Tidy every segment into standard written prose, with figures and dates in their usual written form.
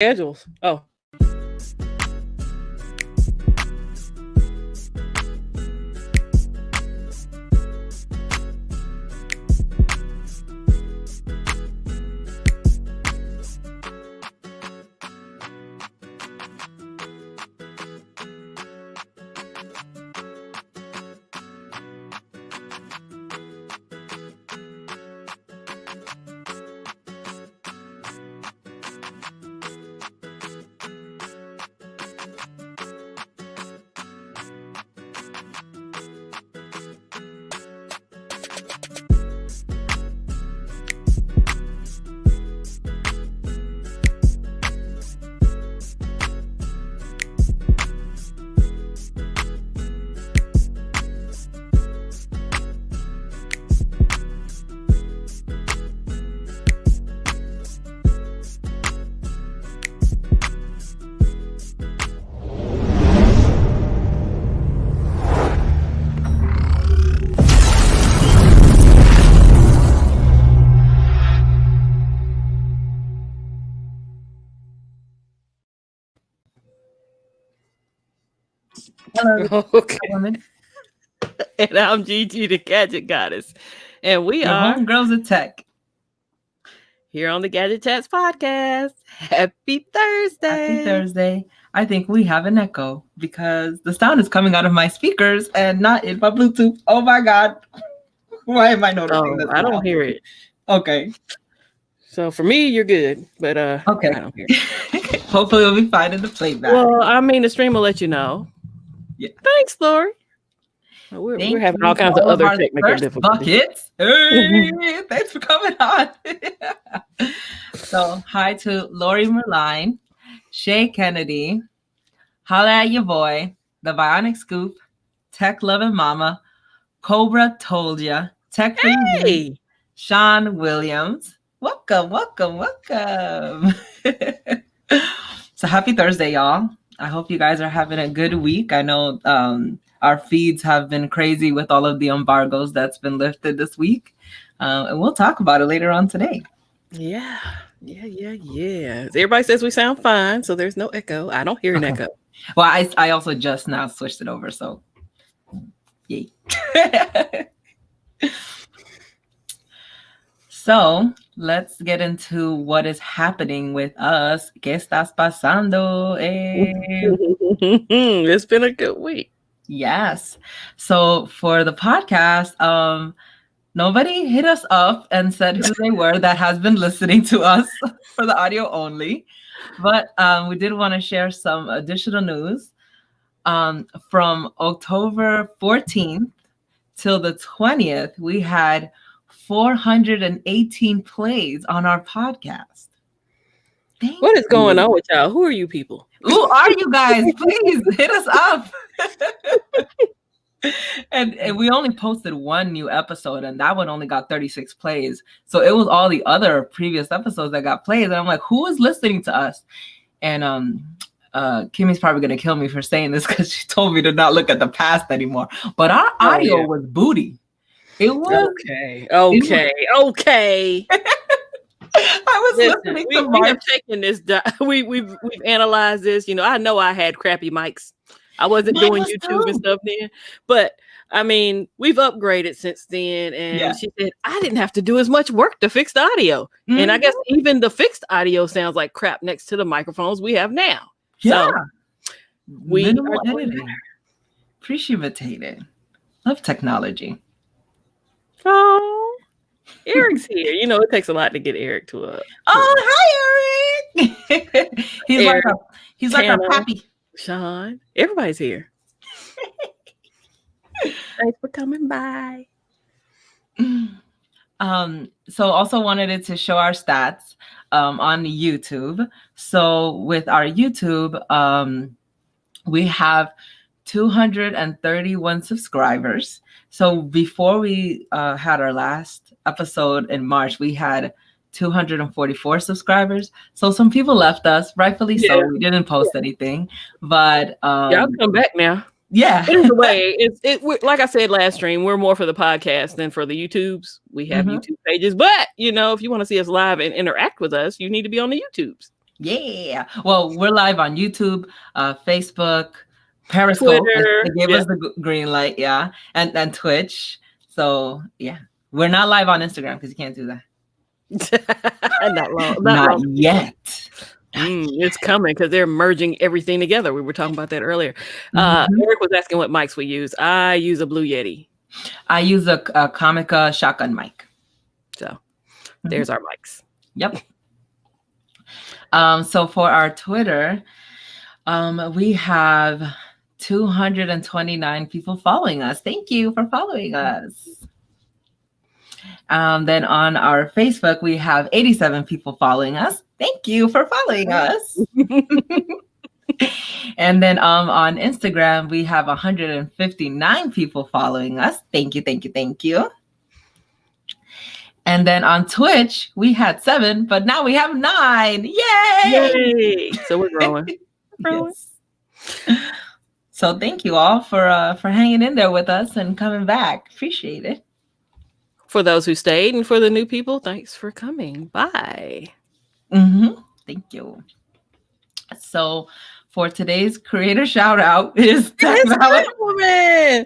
Schedules. Oh. Hello, Okay. woman. And I'm Gigi, the Gadget Goddess. And we Your are homegirls of tech. here on the Gadget Chats podcast. Happy Thursday. Happy Thursday. I think we have an echo because the sound is coming out of my speakers and not in my Bluetooth. Oh my God. Why am I noticing this? I don't hear it. Okay. So for me, you're good. But Okay. I don't hear it. Hopefully we'll be fine in the playback. Well, I mean, the stream will let you know. Yeah. Thanks, Lori. We're having all kinds of other technical difficulties. Buckets. Hey, thanks for coming on. So, hi to Lori Merline, Shay Kennedy, holla at your boy, the Bionic Scoop, Tech Loving Mama, Cobra Told Ya, Tech for You, Sean Williams. Welcome. So happy Thursday, y'all. I hope you guys are having a good week. I know our feeds have been crazy with all of the embargoes that's been lifted this week. And we'll talk about it later on today. Yeah. Everybody says we sound fine, so there's no echo. I don't hear an echo. Well, I also just now switched it over, so yay. So let's get into what is happening with us. ¿Qué estás pasando? It's been a good week. Yes. So for the podcast, nobody hit us up and said who they were that has been listening to us for the audio only. But we did want to share some additional news. From October 14th till the 20th, we had 418 plays on our podcast. What is going on with y'all? Who are you people? Who are you guys? Please hit us up. And we only posted one new episode, and that one only got 36 plays. So it was all the other previous episodes that got plays. And I'm like, who is listening to us? And Kimmy's probably going to kill me for saying this because she told me to not look at the past anymore. But our audio was booty. It was okay. I was listening to Mark. We have taken this. We've analyzed this. You know, I know I had crappy mics. I wasn't doing YouTube and stuff then, but I mean, we've upgraded since then. And she said I didn't have to do as much work to fix the audio. Mm-hmm. And I guess even the fixed audio sounds like crap next to the microphones we have now. Yeah, so we appreciate it. Love technology. Oh, Eric's here. You know, it takes a lot to get Eric to a. Oh, hi, Eric. he's Eric, like a pappy. Sean, everybody's here. Thanks for coming by. So also wanted to show our stats on YouTube. So with our YouTube, we have 231 subscribers. So before we had our last episode in March, we had 244 subscribers. So some people left us, rightfully so. We didn't post anything, but y'all come back now. Yeah. Either way, it like I said last stream, we're more for the podcast than for the YouTubes. We have YouTube pages, but you know, if you want to see us live and interact with us, you need to be on the YouTubes. Yeah. Well, we're live on YouTube, Facebook, Periscope. Twitter. They gave us the green light, yeah, and Twitch. So yeah, we're not live on Instagram because you can't do that. Not long. Not yet. It's coming because they're merging everything together. We were talking about that earlier. Eric was asking what mics we use. I use a Blue Yeti. I use a Comica shotgun mic. So there's our mics. Yep. So for our Twitter, we have 229 people following us. Thank you for following us. Then on our Facebook, we have 87 people following us. Thank you for following us. And then on Instagram, we have 159 people following us. Thank you, thank you, thank you. And then on Twitch, we had 7, but now we have 9. Yay! So we're growing. Yes. So thank you all for hanging in there with us and coming back. Appreciate it. For those who stayed and for the new people, thanks for coming. Bye. Thank you. So for today's creator shout out is Catwoman.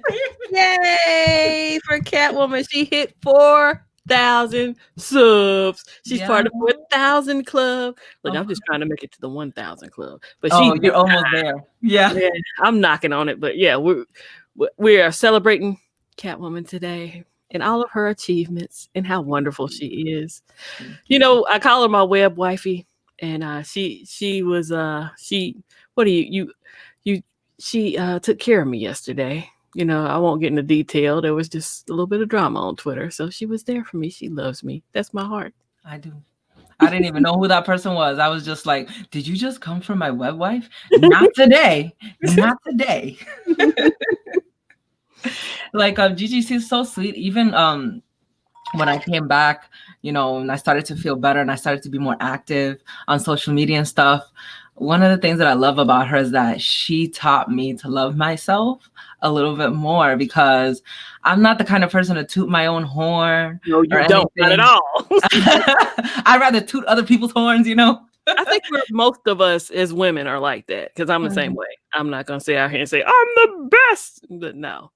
Yay for Catwoman. She hit 4,000 subs. She's part of 4,000 club. Look, I'm just trying to make it to the 1,000 club. But you're almost there. Yeah, I'm knocking on it. But yeah, we are celebrating Catwoman today and all of her achievements and how wonderful she is. You know, I call her my web wifey, and she took care of me yesterday. You know, I won't get into detail. There was just a little bit of drama on Twitter. So she was there for me. She loves me. That's my heart. I do. I didn't even know who that person was. I was just like, did you just come from my web wife? Not today. Not today. Like GGC is so sweet. Even when I came back, you know, and I started to feel better and I started to be more active on social media and stuff. One of the things that I love about her is that she taught me to love myself a little bit more, because I'm not the kind of person to toot my own horn. No, you don't. Not at all. I'd rather toot other people's horns, you know? I think most of us as women are like that, because I'm the same way. I'm not going to sit out here and say, I'm the best. But no,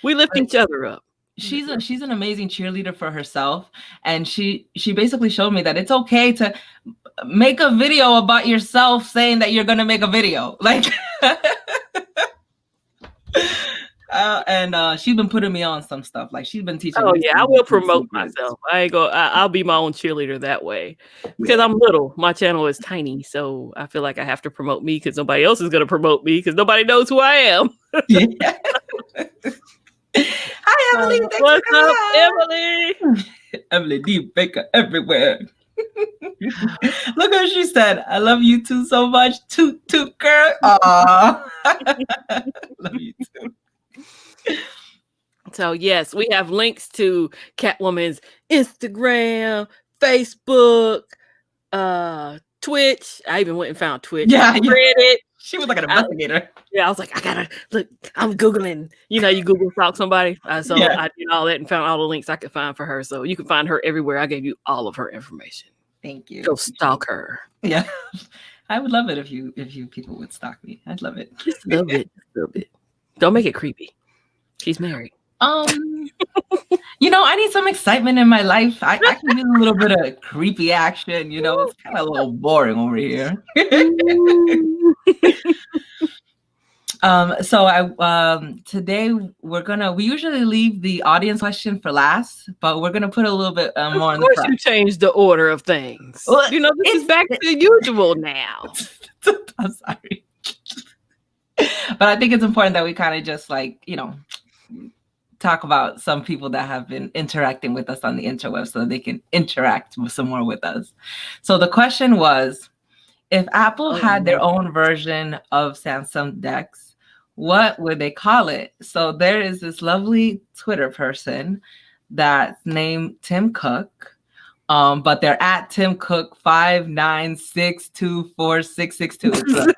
we lift each other up. She's an amazing cheerleader for herself. And she basically showed me that it's okay to make a video about yourself saying that you're going to make a video. Like, and she's been putting me on some stuff. Like, she's been teaching me. Oh yeah, I will promote myself. I'll be my own cheerleader that way, because I'm little. My channel is tiny, so I feel like I have to promote me because nobody else is going to promote me because nobody knows who I am. Yeah. Hi, Emily. What's up, Emily? Emily D. Baker everywhere. Look what she said. I love you too so much. Toot toot, girl. Aww. Love you too. So yes, we have links to Catwoman's Instagram, Facebook, Twitch. I even went and found Twitch. Yeah. Reddit. She was like an investigator. I was like, I gotta look. I'm Googling. You know, you Google stalk somebody. I did all that and found all the links I could find for her. So you can find her everywhere. I gave you all of her information. Thank you. Go stalk her. Yeah, I would love it if you people would stalk me. I'd love it. Just a little bit. Don't make it creepy. She's married. You know, I need some excitement in my life. I can use a little bit of creepy action. You know, it's kind of a little boring over here. So today we usually leave the audience question for last, but we're gonna put a little bit more in the front. You changed the order of things. Well, you know, this is back to usual now. I'm sorry. But I think it's important that we kind of just like, you know, talk about some people that have been interacting with us on the interweb so they can interact some more with us. So the question was, if Apple had their own version of Samsung Dex, what would they call it? So there is this lovely Twitter person that's named Tim Cook, but they're at Tim Cook 596246662.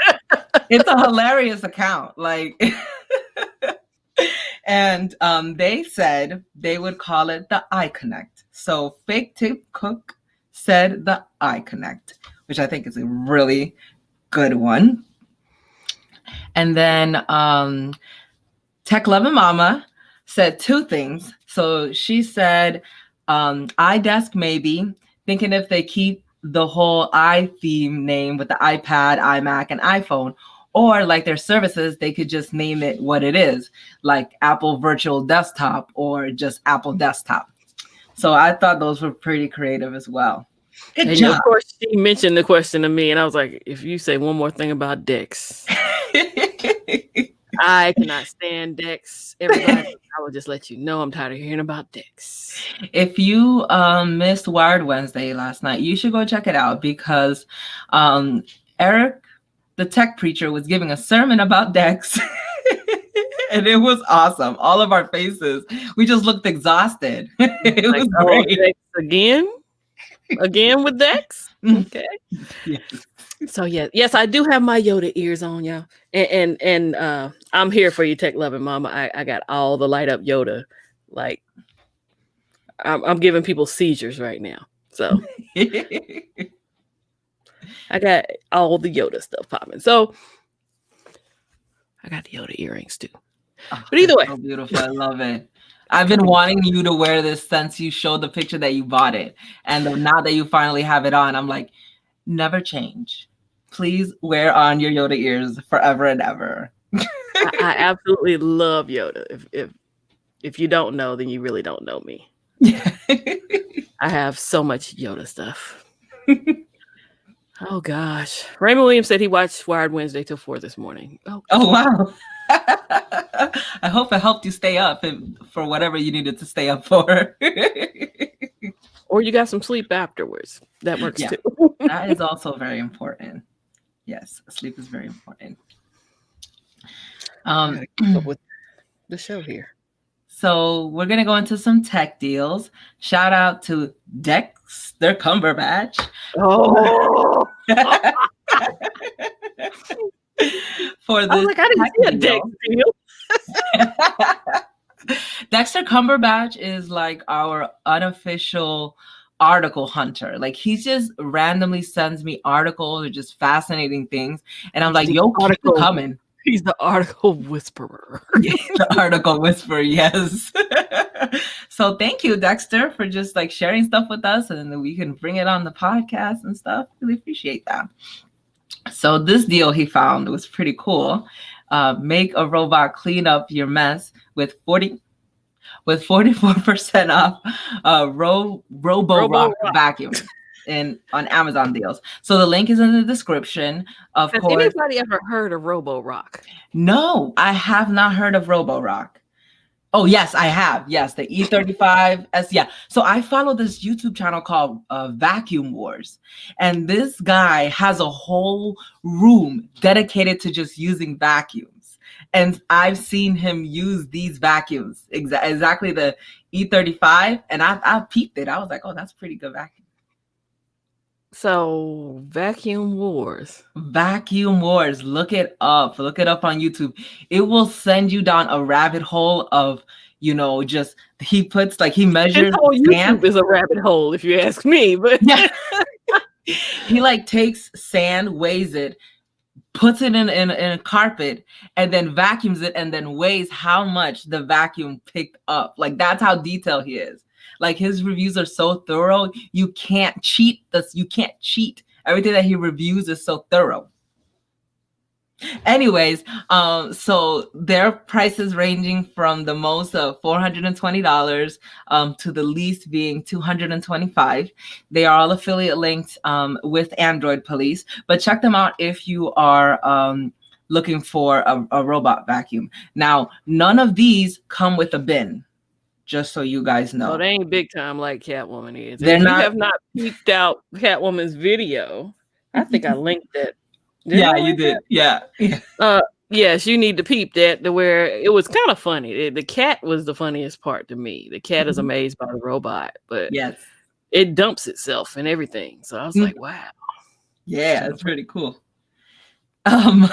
It's a hilarious account. Like, and they said they would call it the iConnect. So fake Tim Cook said the iConnect. which I think is a really good one. And then Tech Loving Mama said two things. So she said, iDesk maybe, thinking if they keep the whole theme name with the iPad, iMac, and iPhone, or like their services, they could just name it what it is, like Apple Virtual Desktop or just Apple Desktop. So I thought those were pretty creative as well. Good job. Of course, she mentioned the question to me, and I was like, if you say one more thing about Dex, I cannot stand Dex. Everybody, I will just let you know I'm tired of hearing about Dex. If you missed Wired Wednesday last night, you should go check it out because Eric, the tech preacher, was giving a sermon about Dex. And it was awesome. All of our faces, we just looked exhausted. It was great. Dex again with Dex? Okay. Yes. So yes, I do have my Yoda ears on, y'all, and I'm here for you, Tech Loving Mama. I got all the light up Yoda, like I'm giving people seizures right now. So I got all the Yoda stuff popping. So I got the Yoda earrings too. But either way, so beautiful. I love it. I've been wanting you to wear this since you showed the picture that you bought it, and now that you finally have it on, I'm like, never change. Please wear on your Yoda ears forever and ever. I absolutely love Yoda. If you don't know, then you really don't know me. I have so much Yoda stuff. Oh gosh. Raymond Williams said he watched Wired Wednesday till 4 this morning. Oh wow. I hope it helped you stay up for whatever you needed to stay up for. Or you got some sleep afterwards. That works too. That is also very important. Yes, sleep is very important. With the show here. So we're gonna go into some tech deals. Shout out to Dexter Cumberbatch. Oh. For this, I was like, I didn't see a Dex deal. Dexter Cumberbatch is like our unofficial article hunter. Like he just randomly sends me articles or just fascinating things, and I'm like, "Yo, keep it coming." He's the article whisperer. The article whisperer, yes. So thank you, Dexter, for just like sharing stuff with us, and then we can bring it on the podcast and stuff. Really appreciate that. So this deal he found was pretty cool. Make a robot clean up your mess with 44% off Robo-Rock vacuum on Amazon deals. So the link is in the description. Of course. Has anybody ever heard of Robo-Rock? No, I have not heard of Robo-Rock. Oh, yes, I have. Yes, the E35S. Yeah. So I follow this YouTube channel called Vacuum Wars. And this guy has a whole room dedicated to just using vacuums. And I've seen him use these vacuums, exactly the E35. And I peeped it. I was like, oh, that's a pretty good vacuum. So Vacuum Wars. Vacuum Wars. Look it up. Look it up on YouTube. It will send you down a rabbit hole of, just he measures. Oh, YouTube is a rabbit hole, if you ask me. But yeah. He like takes sand, weighs it, puts it in a carpet, and then vacuums it, and then weighs how much the vacuum picked up. Like that's how detailed he is. Like his reviews are so thorough, you can't cheat this. You can't cheat. Everything that he reviews is so thorough. Anyways, so their prices ranging from the most of $420 to the least being $225. They are all affiliate linked with Android Police, but check them out if you are looking for a robot vacuum. Now, none of these come with a bin. Just so you guys know. Oh, they ain't big time like Catwoman is. They're if not. You have not peeked out Catwoman's video. I think I linked that. Yeah, you did. Yeah. Yes, you need to peep that to where it was kind of funny. The cat was the funniest part to me. The cat is amazed by the robot, but yes, it dumps itself and everything. So I was like, wow. Yeah, that's pretty cool. Rat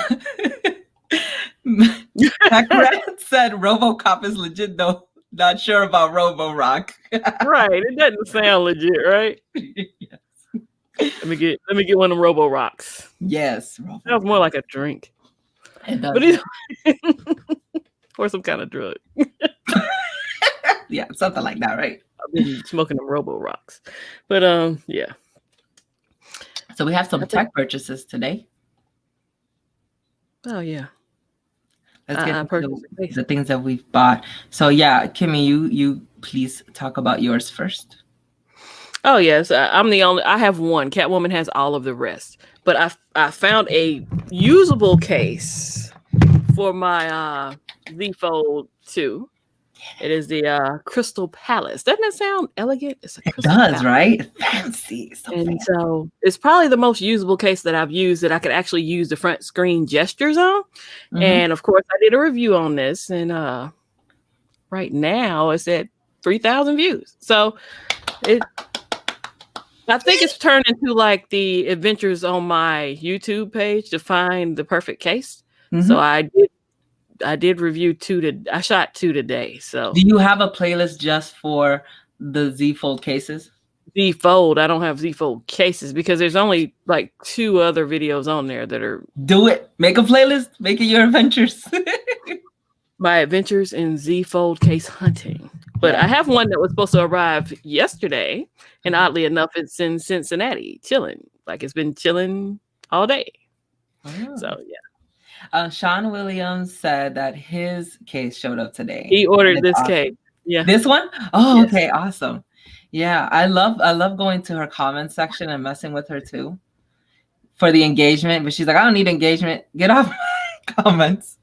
said RoboCop is legit though. Not sure about Robo-Rock. Right. It doesn't sound legit, right? Yes. Let me get one of them Robo Rocks. Yes. That was more like a drink. It does. But or some kind of drug. Yeah, something like that, right? I've been smoking them Robo Rocks. But yeah. So we have some tech purchases today. Oh yeah. Let's get the things that we've bought. So yeah, Kimmy, you please talk about yours first. Oh yes, I'm the only. I have one. Catwoman has all of the rest. But I found a usable case for my Z Fold 2. It is the Crystal Palace. Doesn't it sound elegant? It's a Crystal Palace. Right? Fancy. So it's probably the most usable case that I've used that I could actually use the front screen gestures on. Mm-hmm. And of course, I did a review on this, and right now it's at 3,000 views. So I think it's turned into like the adventures on my YouTube page to find the perfect case. Mm-hmm. So I did review I shot 2 today. So do you have a playlist just for the Z Fold cases? Z Fold. I don't have Z Fold cases because there's only like 2 other videos on there that are. Do it. Make a playlist. Make it your adventures. My adventures in Z Fold case hunting. But I have one that was supposed to arrive yesterday, and oddly enough, it's in Cincinnati, chilling. Like it's been chilling all day. Oh. So yeah. Sean Williams said that his case showed up today. He ordered this case. Yeah. This one? Oh, yes. Okay, awesome. Yeah, I love going to her comment section and messing with her too for the engagement. But she's like, I don't need engagement. Get off my comments.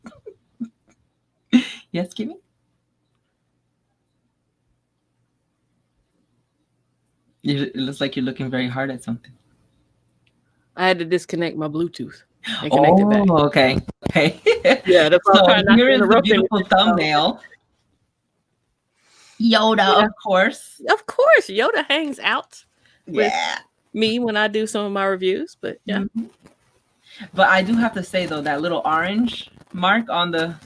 Yes, Kimmy? It looks like you're looking very hard at something. I had to disconnect my Bluetooth and connect it back. Okay. Yeah, that's so here is the beautiful thumbnail. Yoda, of course. Of course, Yoda hangs out with me when I do some of my reviews. But yeah. Mm-hmm. But I do have to say though, that little orange mark on the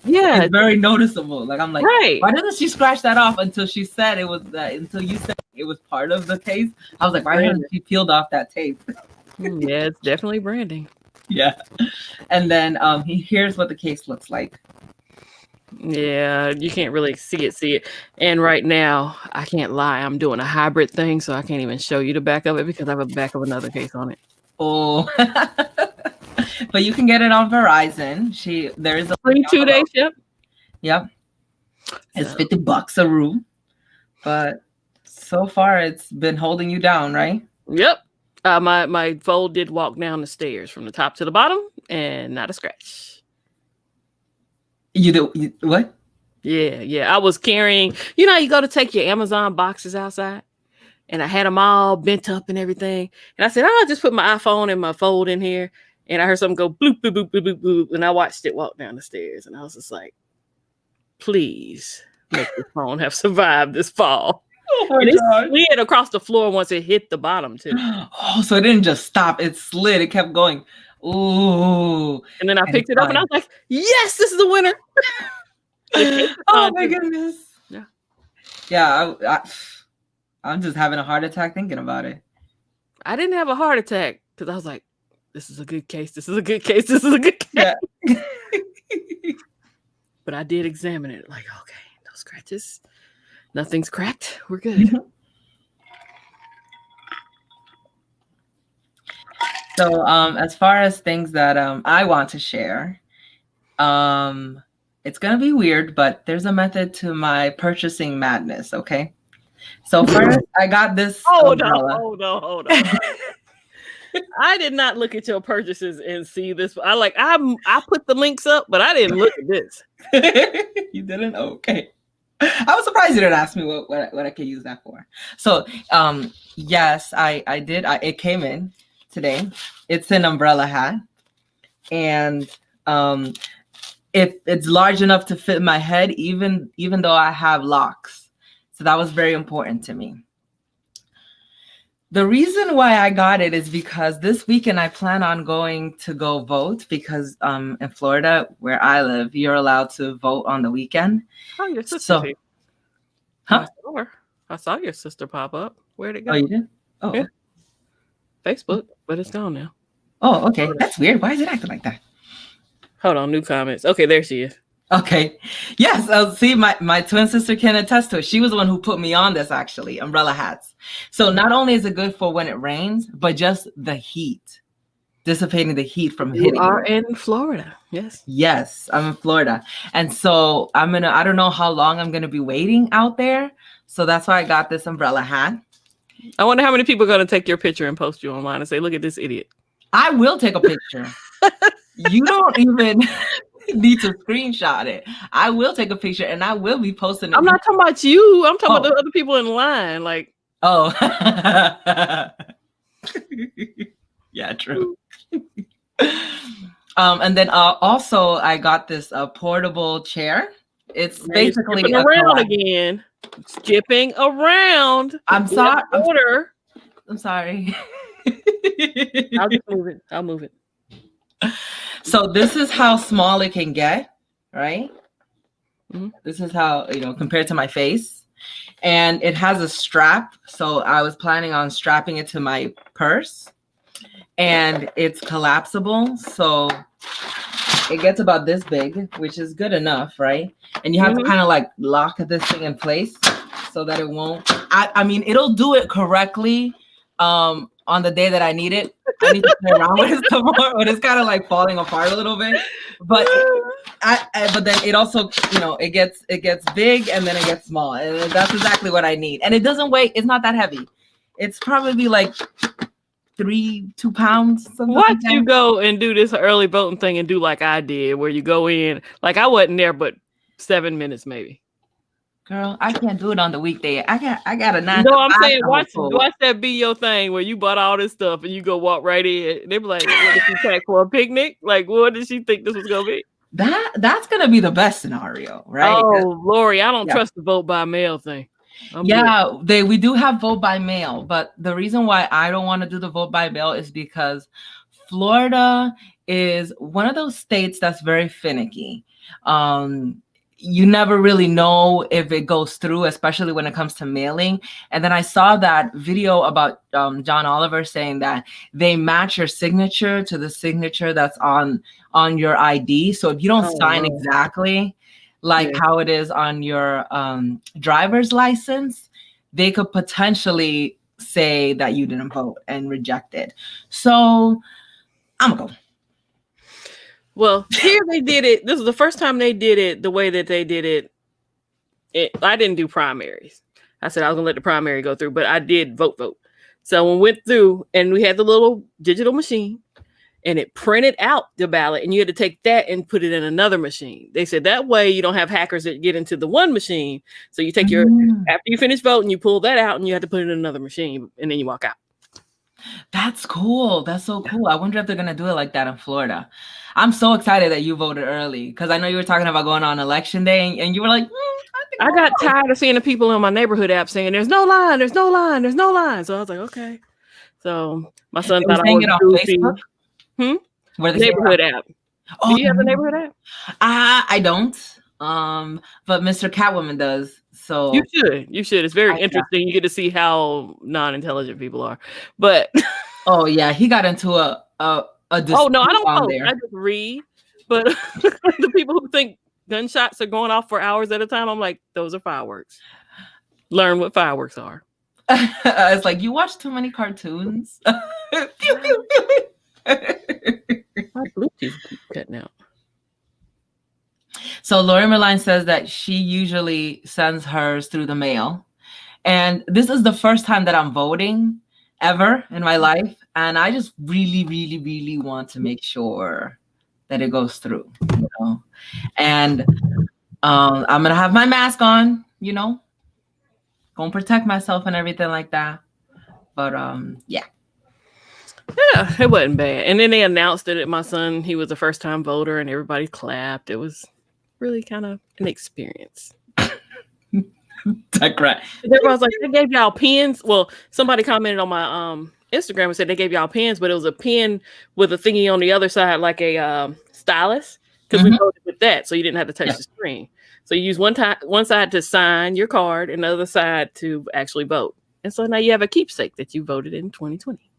it's very noticeable. Like I'm like, why doesn't she scratch that off until she said it was until you said it was part of the case? I was like, why hasn't she peeled off that tape? Yeah, it's definitely branding. Yeah. And then here's what the case looks like. Yeah, you can't really see it. And right now, I can't lie, I'm doing a hybrid thing, so I can't even show you the back of it because I have a back of another case on it. Oh. But you can get it on Verizon. There is a free 2-day ship. Yep. It's $50 a room. But so far it's been holding you down, right? Yep. My Fold did walk down the stairs from the top to the bottom and not a scratch. You do what? Yeah. I was carrying, you go to take your Amazon boxes outside. And I had them all bent up and everything. And I said, I'll just put my iPhone and my Fold in here. And I heard something go bloop, bloop, bloop, bloop, bloop, bloop. And I watched it walk down the stairs. And I was just like, please make the phone have survived this fall. Oh my God. It slid across the floor once it hit the bottom too. Oh, so it didn't just stop. It slid. It kept going. Ooh. And then I picked it up and I was like, yes, this is the winner. Oh my goodness. Yeah. I'm just having a heart attack thinking about it. I didn't have a heart attack because I was like, this is a good case. This is a good case. This is a good case. Yeah. But I did examine it. Like, okay, no scratches. Nothing's cracked. We're good. So as far as things that I want to share, it's going to be weird, but there's a method to my purchasing madness, okay? So first, I got this umbrella. Hold on. I did not look at your purchases and see this. I put the links up, but I didn't look at this. You didn't? Okay. I was surprised you didn't ask me what I could use that for. So yes, I did. It came in today. It's an umbrella hat, and it's large enough to fit my head, even though I have locks. So that was very important to me. The reason why I got it is because this weekend I plan on going to go vote because in Florida, where I live, you're allowed to vote on the weekend. Oh, your sister. Huh? I saw your sister pop up. Where'd it go? Oh, you did? Oh. Yeah. Facebook, but it's gone now. Oh, okay. That's weird. Why is it acting like that? Hold on, new comments. Okay, there she is. Okay. Yes. See, my twin sister can attest to it. She was the one who put me on this, actually, umbrella hats. So not only is it good for when it rains, but just the heat, dissipating the heat from hitting. You are in Florida. Yes. Yes, I'm in Florida. And so I don't know how long I'm going to be waiting out there. So that's why I got this umbrella hat. I wonder how many people are going to take your picture and post you online and say, look at this idiot. I will take a picture. You don't even need to screenshot it. I will take a picture and I will be posting it. I'm not talking about you. I'm talking about the other people in line. Like, oh, yeah, true. And then also I got this portable chair. It's basically skipping around again. Skipping around. I'm sorry. I'm sorry. I'll just move it. I'll move it. So this is how small it can get, right? Mm-hmm. This is how, compared to my face. And it has a strap. So I was planning on strapping it to my purse. And it's collapsible. So it gets about this big, which is good enough, right? And you have to kind of like lock this thing in place so that it won't. I mean, it'll do it correctly on the day that I need it. I need to play around with it some more, but it's kind of like falling apart a little bit. But but then it also, it gets big and then it gets small, and that's exactly what I need. And it doesn't weigh. It's not that heavy. It's probably like 2 pounds. Why'd you go and do this early voting thing and do like I did, where you go in? Like I wasn't there, but 7 minutes maybe. Girl, I can't do it on the weekday. I got a 9 No, I'm saying watch that be your thing where you bought all this stuff and you go walk right in. They be like, what did she pack for a picnic? Like, what did she think this was gonna be? That's gonna be the best scenario, right? Oh, Lori, I don't trust the vote by mail thing. We do have vote by mail, but the reason why I don't want to do the vote by mail is because Florida is one of those states that's very finicky. You never really know if it goes through, especially when it comes to mailing. And then I saw that video about John Oliver saying that they match your signature to the signature that's on your ID. So if you don't sign exactly like how it is on your driver's license, they could potentially say that you didn't vote and reject it. So I'm gonna go. Well, here they did it. This is the first time they did it the way that they did it. I didn't do primaries. I said I was gonna let the primary go through, but I did vote. So when we went through and we had the little digital machine and it printed out the ballot and you had to take that and put it in another machine. They said that way you don't have hackers that get into the one machine. So you take after you finish voting, you pull that out and you have to put it in another machine and then you walk out. That's cool. That's so cool. I wonder if they're going to do it like that in Florida. I'm so excited that you voted early because I know you were talking about going on election day and you were like, I got tired of seeing the people on my neighborhood app saying there's no line, there's no line, there's no line. So I was like, okay. So my son thought I was goofy. Where the neighborhood app. Do you have the neighborhood app? I don't. But Mr. Catwoman does. So you should. It's very interesting. You get to see how non-intelligent people are. But oh yeah, he got into a oh no, I don't post. I just read. But the people who think gunshots are going off for hours at a time, I'm like, those are fireworks. Learn what fireworks are. It's like you watch too many cartoons. My Bluetooth keeps cutting out. So Lori Merline says that she usually sends hers through the mail. And this is the first time that I'm voting ever in my life. And I just really, really, really want to make sure that it goes through, And I'm going to have my mask on, going to protect myself and everything like that. But yeah. Yeah, it wasn't bad. And then they announced that my son, he was a first-time voter, and everybody clapped. It was really kind of an experience. That's right. Everybody was like, they gave y'all pens. Well, somebody commented on my Instagram and said they gave y'all pens, but it was a pen with a thingy on the other side, like a stylus, because we voted with that, so you didn't have to touch the screen. So you use one side to sign your card, and the other side to actually vote. And so now you have a keepsake that you voted in 2020.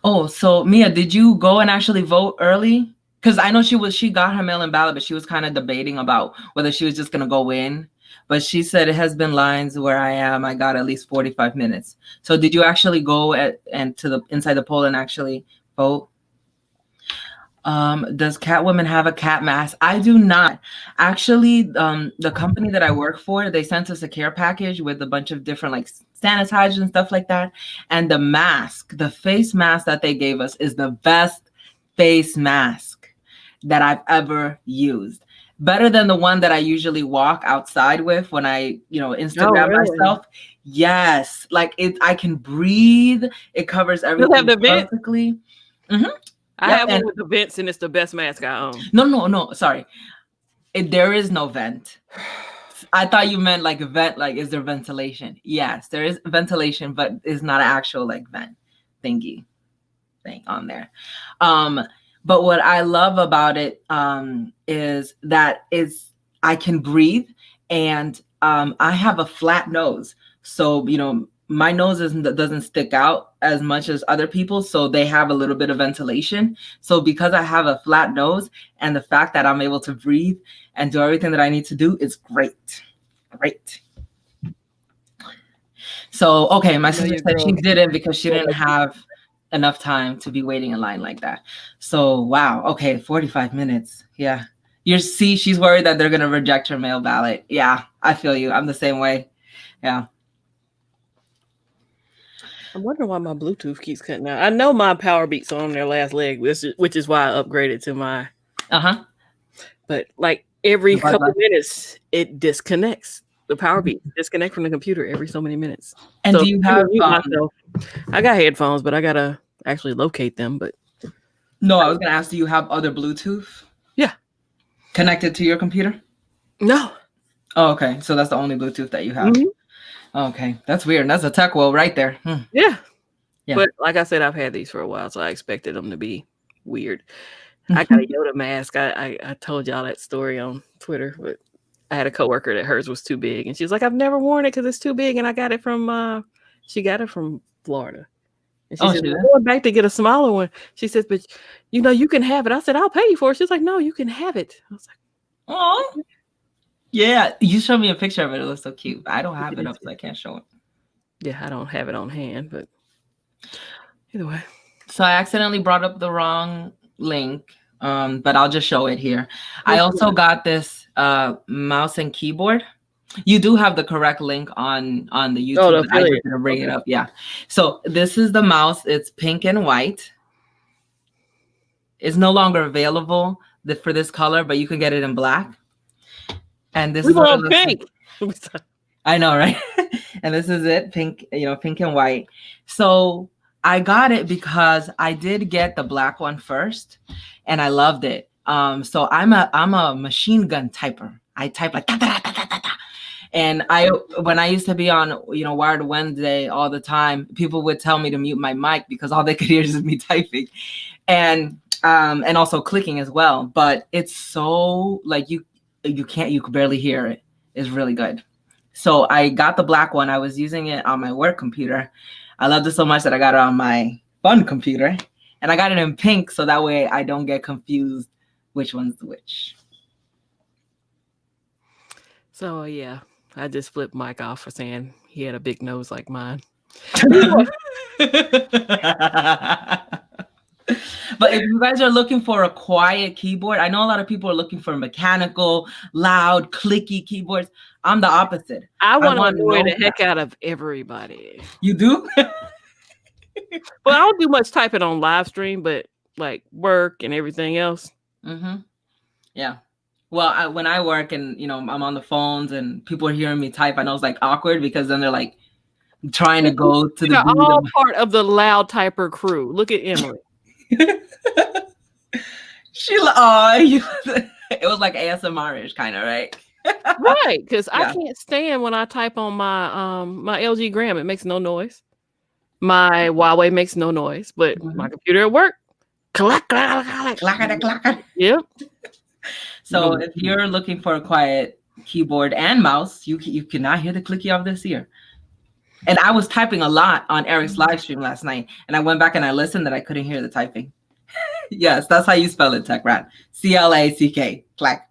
Oh, so Mia, did you go and actually vote early? Because I know she got her mail-in ballot, but she was kind of debating about whether she was just gonna go in. But she said it has been lines where I am. I got at least 45 minutes. So did you actually go and to the inside the poll and actually vote? Does Catwoman have a cat mask? I do not. Actually, the company that I work for, they sent us a care package with a bunch of different like sanitizers and stuff like that. And the mask, the face mask that they gave us is the best face mask that I've ever used. Better than the one that I usually walk outside with when I, Instagram myself. Yes. Like I can breathe. It covers everything perfectly. Mm-hmm. I have one with the vents, and it's the best mask I own. No. Sorry. There is no vent. I thought you meant like a vent, like is there ventilation? Yes, there is ventilation, but it's not an actual like vent thingy thing on there. But what I love about it is that I can breathe, and I have a flat nose. So, my nose doesn't stick out as much as other people, so they have a little bit of ventilation. So because I have a flat nose and the fact that I'm able to breathe and do everything that I need to do, it's great. Great. So, okay, my sister said she didn't because she didn't have enough time to be waiting in line like that. So, wow. Okay, 45 minutes. Yeah. She's worried that they're going to reject her mail ballot. Yeah, I feel you. I'm the same way. Yeah. I'm wondering why my Bluetooth keeps cutting out. I know my power beats on their last leg, which is why I upgraded to my. But like every couple of minutes, it disconnects. The power beat disconnect from the computer every so many minutes. And do you have? I got headphones, but I gotta actually locate them. But no, I was gonna ask, do you have other Bluetooth? Yeah. Connected to your computer? No. Oh, okay. So that's the only Bluetooth that you have. Mm-hmm. Okay, that's weird. That's a tech world right there. Yeah. But like I said, I've had these for a while, so I expected them to be weird. I got a Yoda mask. I told y'all that story on Twitter, but I had a coworker that hers was too big, and she's like, "I've never worn it because it's too big," and I got it from. She got it from Florida, and she said, "I'm going back to get a smaller one." She says, "But you can have it." I said, "I'll pay you for it." She's like, "No, you can have it." I was like, "Oh." Yeah, you showed me a picture of it. It looks so cute. I don't have it up, so I can't show it. Yeah, I don't have it on hand, but either way. So I accidentally brought up the wrong link, but I'll just show it here. I also got this mouse and keyboard. You do have the correct link on the YouTube. I just gonna bring it up. Yeah. So this is the mouse. It's pink and white. It's no longer available for this color, but you can get it in black. And this is all pink. I know, right? And this is it, pink, pink and white. So I got it because I did get the black one first, and I loved it. So I'm a machine gun typer. I type like da, da, da, da, da, da. And when I used to be on Wired Wednesday all the time, people would tell me to mute my mic because all they could hear is me typing, and also clicking as well. But it's so like you could barely hear it. It's really good. So I got the black one. I was using it on my work computer. I loved it so much that I got it on my fun computer, and I got it in pink. So that way I don't get confused which one's which. So yeah, I just flipped Mike off for saying he had a big nose like mine. But if you guys are looking for a quiet keyboard, I know a lot of people are looking for mechanical, loud, clicky keyboards. I'm the opposite. I want to annoy the heck out of everybody. You do? Well, I don't do much typing on Livestream, but like work and everything else. Mm-hmm. Yeah. Well, when I work and I'm on the phones and people are hearing me type, I know it's like awkward because then they're like trying to go to the. All part of the loud typer crew. Look at Emily. It was like ASMR-ish kind of, right? Right, because I can't stand when I type on my my LG Gram. It makes no noise. My Huawei makes no noise, but my computer at work, clack, clack, clack, clack, clack. Yep. So if you're looking for a quiet keyboard and mouse, you cannot hear the clicky of this ear. And I was typing a lot on Eric's live stream last night, and I went back and I listened that I couldn't hear the typing. Yes, that's how you spell it, Tech Rat. CLACK. Clack.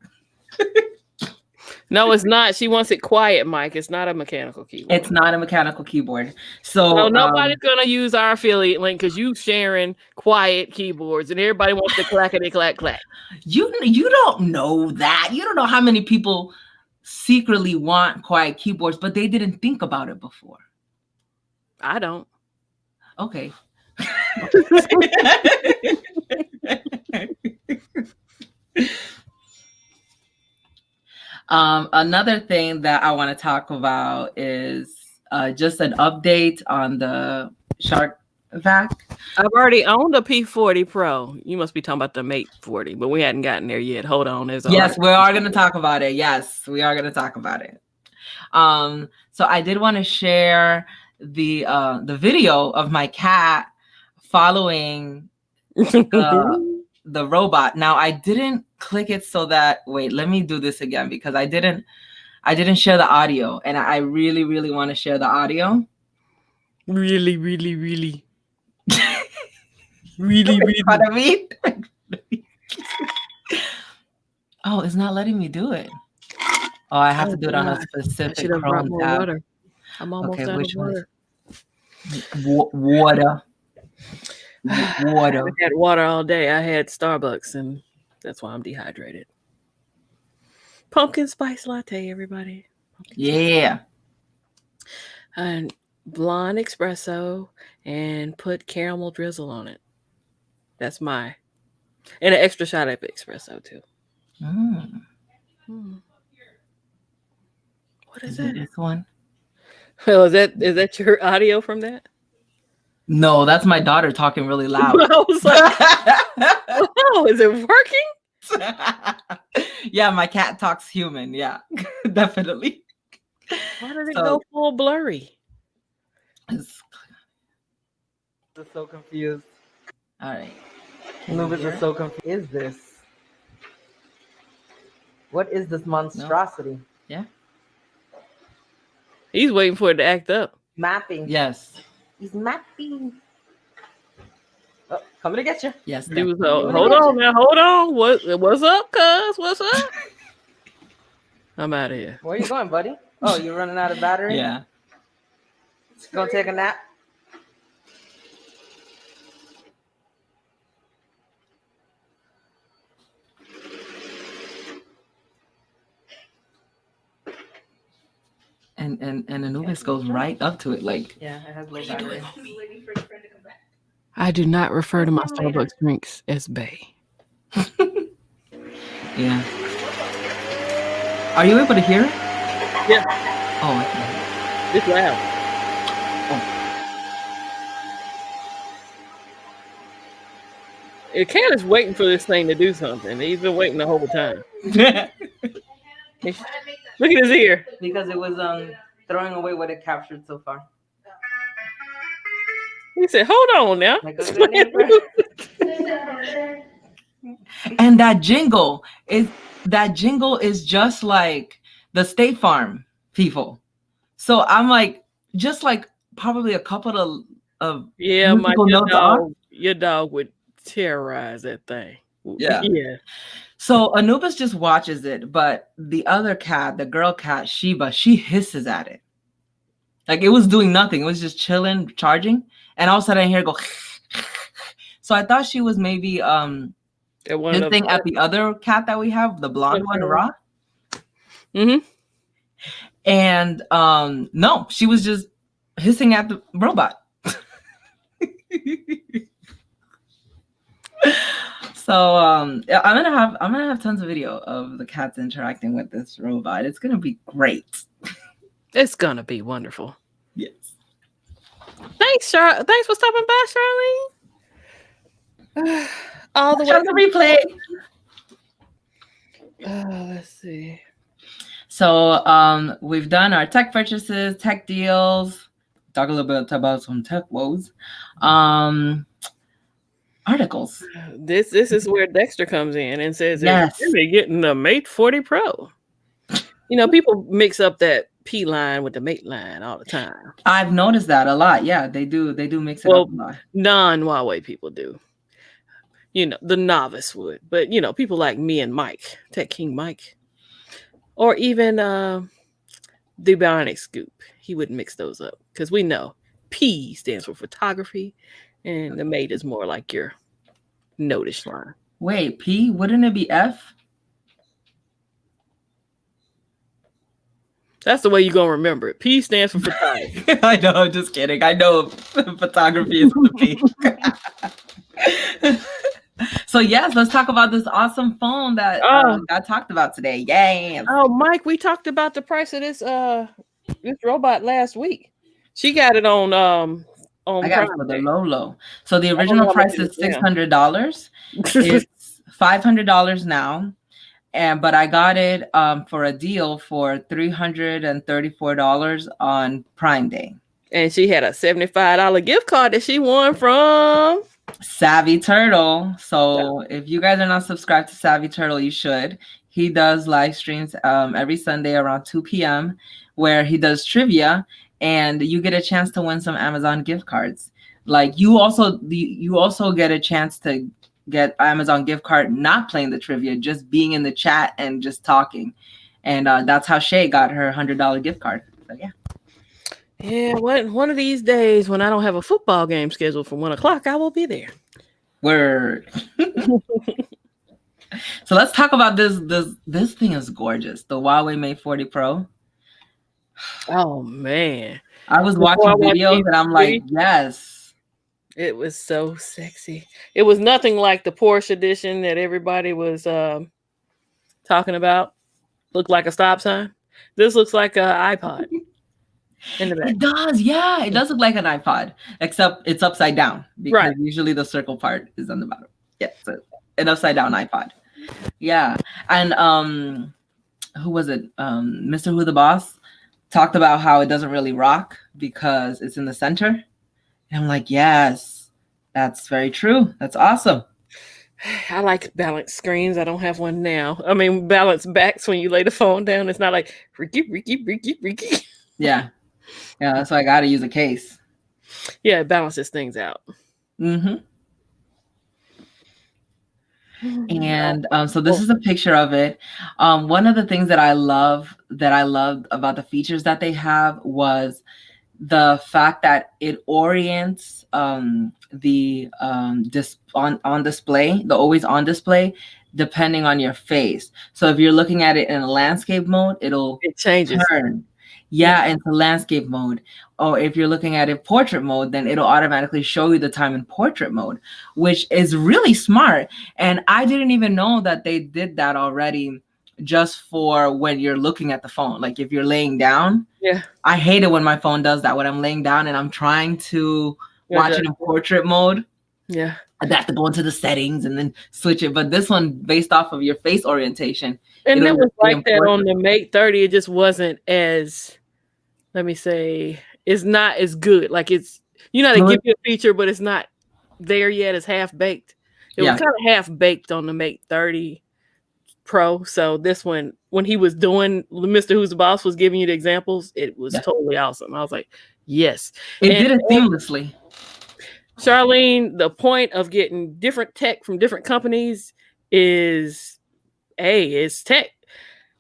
No, it's not. She wants it quiet, Mike. It's not a mechanical keyboard. It's not a mechanical keyboard. So nobody's gonna use our affiliate link because you sharing quiet keyboards and everybody wants to clackety clack clack. You don't know that. You don't know how many people secretly want quiet keyboards, but they didn't think about it before. I don't. Okay. Another thing that I want to talk about is just an update on the Shark vac. I've already owned a P40 Pro. You must be talking about the Mate 40, but we hadn't gotten there yet. Hold on. Yes, we are going to talk about it. Yes, we are going to talk about it. So I did want to share the video of my cat following the robot. Now I didn't click it so that, wait, let me do this again because I didn't share the audio, and I really, really want to share the audio. Really, really, really. Really, really. What I mean? Oh, it's not letting me do it. Oh, I have to do it on a specific Chrome tab. Water. I'm almost out of water. Water. I had water all day. I had Starbucks, and that's why I'm dehydrated. Pumpkin spice latte, everybody. Yeah. And blonde espresso, and put caramel drizzle on it. That's and an extra shot of espresso too. What is that? This one. Well, is that your audio from that? No, that's my daughter talking really loud. I was like, oh, is it working? Yeah, my cat talks human. Yeah, definitely. Why did it go full blurry? I'm so confused. All right. Anubis is so confused. Is this? What is this monstrosity? No. Yeah. He's waiting for it to act up. Mapping. Yes. He's mapping. Oh, coming to get you. Yes. Hold on now. Hold on. What's up, cuz? What's up? I'm out of here. Where are you going, buddy? Oh, you're running out of battery? Yeah. Go take a nap. And Anubis goes right up to it, like. Yeah, it has low battery. I do not refer to my Starbucks drinks as Bay. Yeah. Are you able to hear it? Yeah. Oh, I can hear it. It's loud. The cat is waiting for this thing to do something. He's been waiting the whole time. Look at his ear. Because it was throwing away what it captured so far. He said, hold on now. And that jingle is just like the State Farm people. So I'm like, just like probably a couple of your dog would terrorize that thing. Yeah. So Anubis just watches it, but the other cat, the girl cat, Sheba, she hisses at it. Like it was doing nothing. It was just chilling, charging. And all of a sudden I hear it go. So I thought she was maybe hissing at the other cat that we have, the blonde one, Ra. Mm-hmm. And no, she was just hissing at the robot. So I'm gonna have tons of video of the cats interacting with this robot. It's gonna be great. It's gonna be wonderful. Yes. Thanks, Charlene. Thanks for stopping by, Charlene. All the way to replay. Let's see. So we've done our tech purchases, tech deals. Talk a little bit about some tech woes. Articles. This is where Dexter comes in and says, yes, you're getting the Mate 40 Pro. You know, people mix up that P line with the Mate line all the time. I've noticed that a lot. Yeah, they do mix it up a lot. Non-Huawei people do. You know, the novice would, but you know, people like me and Mike, Tech King Mike, or even the Bionic Scoop, he wouldn't mix those up because we know P stands for photography, and the Mate is more like your notice line. Wait, P? Wouldn't it be F? That's the way you're gonna remember it. P stands for photography. I know, I'm just kidding. I know photography is the P. So yes, let's talk about this awesome phone that got talked about today. Yay! Oh, Mike, we talked about the price of this robot last week. She got it on I got it for the low. So the original price is $600. It's $500 now. But I got it for a deal for $334 on Prime Day. And she had a $75 gift card that she won from Savvy Turtle. So if you guys are not subscribed to Savvy Turtle, you should. He does live streams every Sunday around 2 p.m. where he does trivia, and you get a chance to win some Amazon gift cards. Like you also get a chance to get Amazon gift card not playing the trivia, just being in the chat and just talking. And that's how Shay got her $100 gift card. So yeah. Yeah, one of these days when I don't have a football game scheduled for 1 o'clock, I will be there. Word. So let's talk about this. This thing is gorgeous. The Huawei Mate 40 Pro. Oh man. I was watching videos and I'm like, yes. It was so sexy. It was nothing like the Porsche edition that everybody was talking about. Looked like a stop sign. This looks like an iPod. In the back. It does, yeah. It does look like an iPod, except it's upside down because usually the circle part is on the bottom. Yeah, so an upside down iPod. Yeah, and who was it? Mr. Who the Boss talked about how it doesn't really rock because it's in the center. And I'm like, yes, that's very true. That's awesome. I like balanced screens. I don't have one now. I mean, balanced backs when you lay the phone down. It's not like Ricky. Yeah. Yeah, that's why I got to use a case. Yeah, it balances things out. Mm-hmm. And so this is a picture of it. One of the things that I loved about the features that they have was the fact that it orients the on display, the always on display, depending on your face. So if you're looking at it in a landscape mode, it changes. Turn. Yeah, into landscape mode. Or if you're looking at it portrait mode, then it'll automatically show you the time in portrait mode, which is really smart. And I didn't even know that they did that already just for when you're looking at the phone. Like if you're laying down. Yeah. I hate it when my phone does that. When I'm laying down and I'm trying to watch it in portrait mode. Yeah. I have to go into the settings and then switch it. But this one, based off of your face orientation. And it was like that on the Mate 30. It just wasn't as, let me say, it's not as good. Like it's, they give you a feature, but it's not there yet. It's half baked. It was kind of half baked on the Mate 30 Pro. So this one, when he was doing, Mr. Who's the Boss was giving you the examples, it was totally awesome. I was like, yes. It did it seamlessly. Charlene, the point of getting different tech from different companies is, it's tech.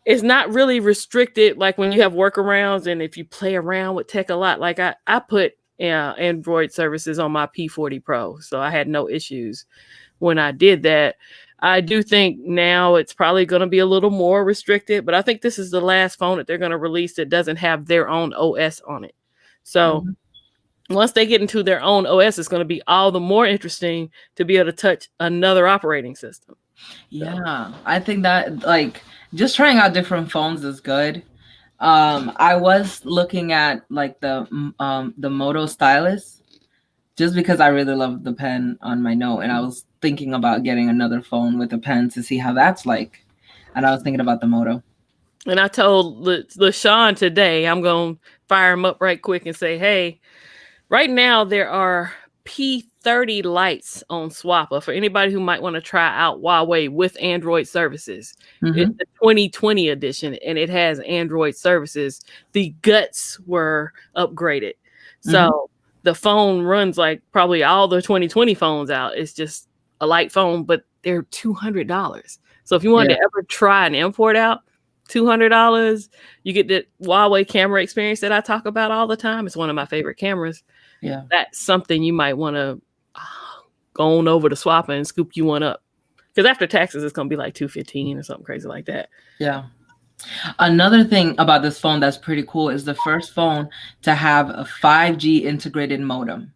It's not really restricted like when you have workarounds and if you play around with tech a lot. Like I put Android services on my P40 Pro, so I had no issues when I did that. I do think now it's probably going to be a little more restricted, but I think this is the last phone that they're going to release that doesn't have their own OS on it. So once they get into their own OS, it's going to be all the more interesting to be able to touch another operating system. Yeah, I think that like just trying out different phones is good. I was looking at like the Moto Stylus just because I really love the pen on my Note, and I was thinking about getting another phone with a pen to see how that's like. And I was thinking about the Moto. And I told LaShawn today, I'm going to fire him up right quick and say, hey, right now there are P30 lights on Swappa for anybody who might want to try out Huawei with Android services. It's the 2020 edition, and it has Android services. The guts were upgraded. So the phone runs like probably all the 2020 phones out. It's just a light phone, but they're $200. So if you wanted to ever try an import out, $200, you get the Huawei camera experience that I talk about all the time. It's one of my favorite cameras. Yeah, That's something you might want to go on over to Swappa and scoop you one up. Because after taxes, it's going to be like $215 or something crazy like that. Yeah. Another thing about this phone that's pretty cool is the first phone to have a 5G integrated modem.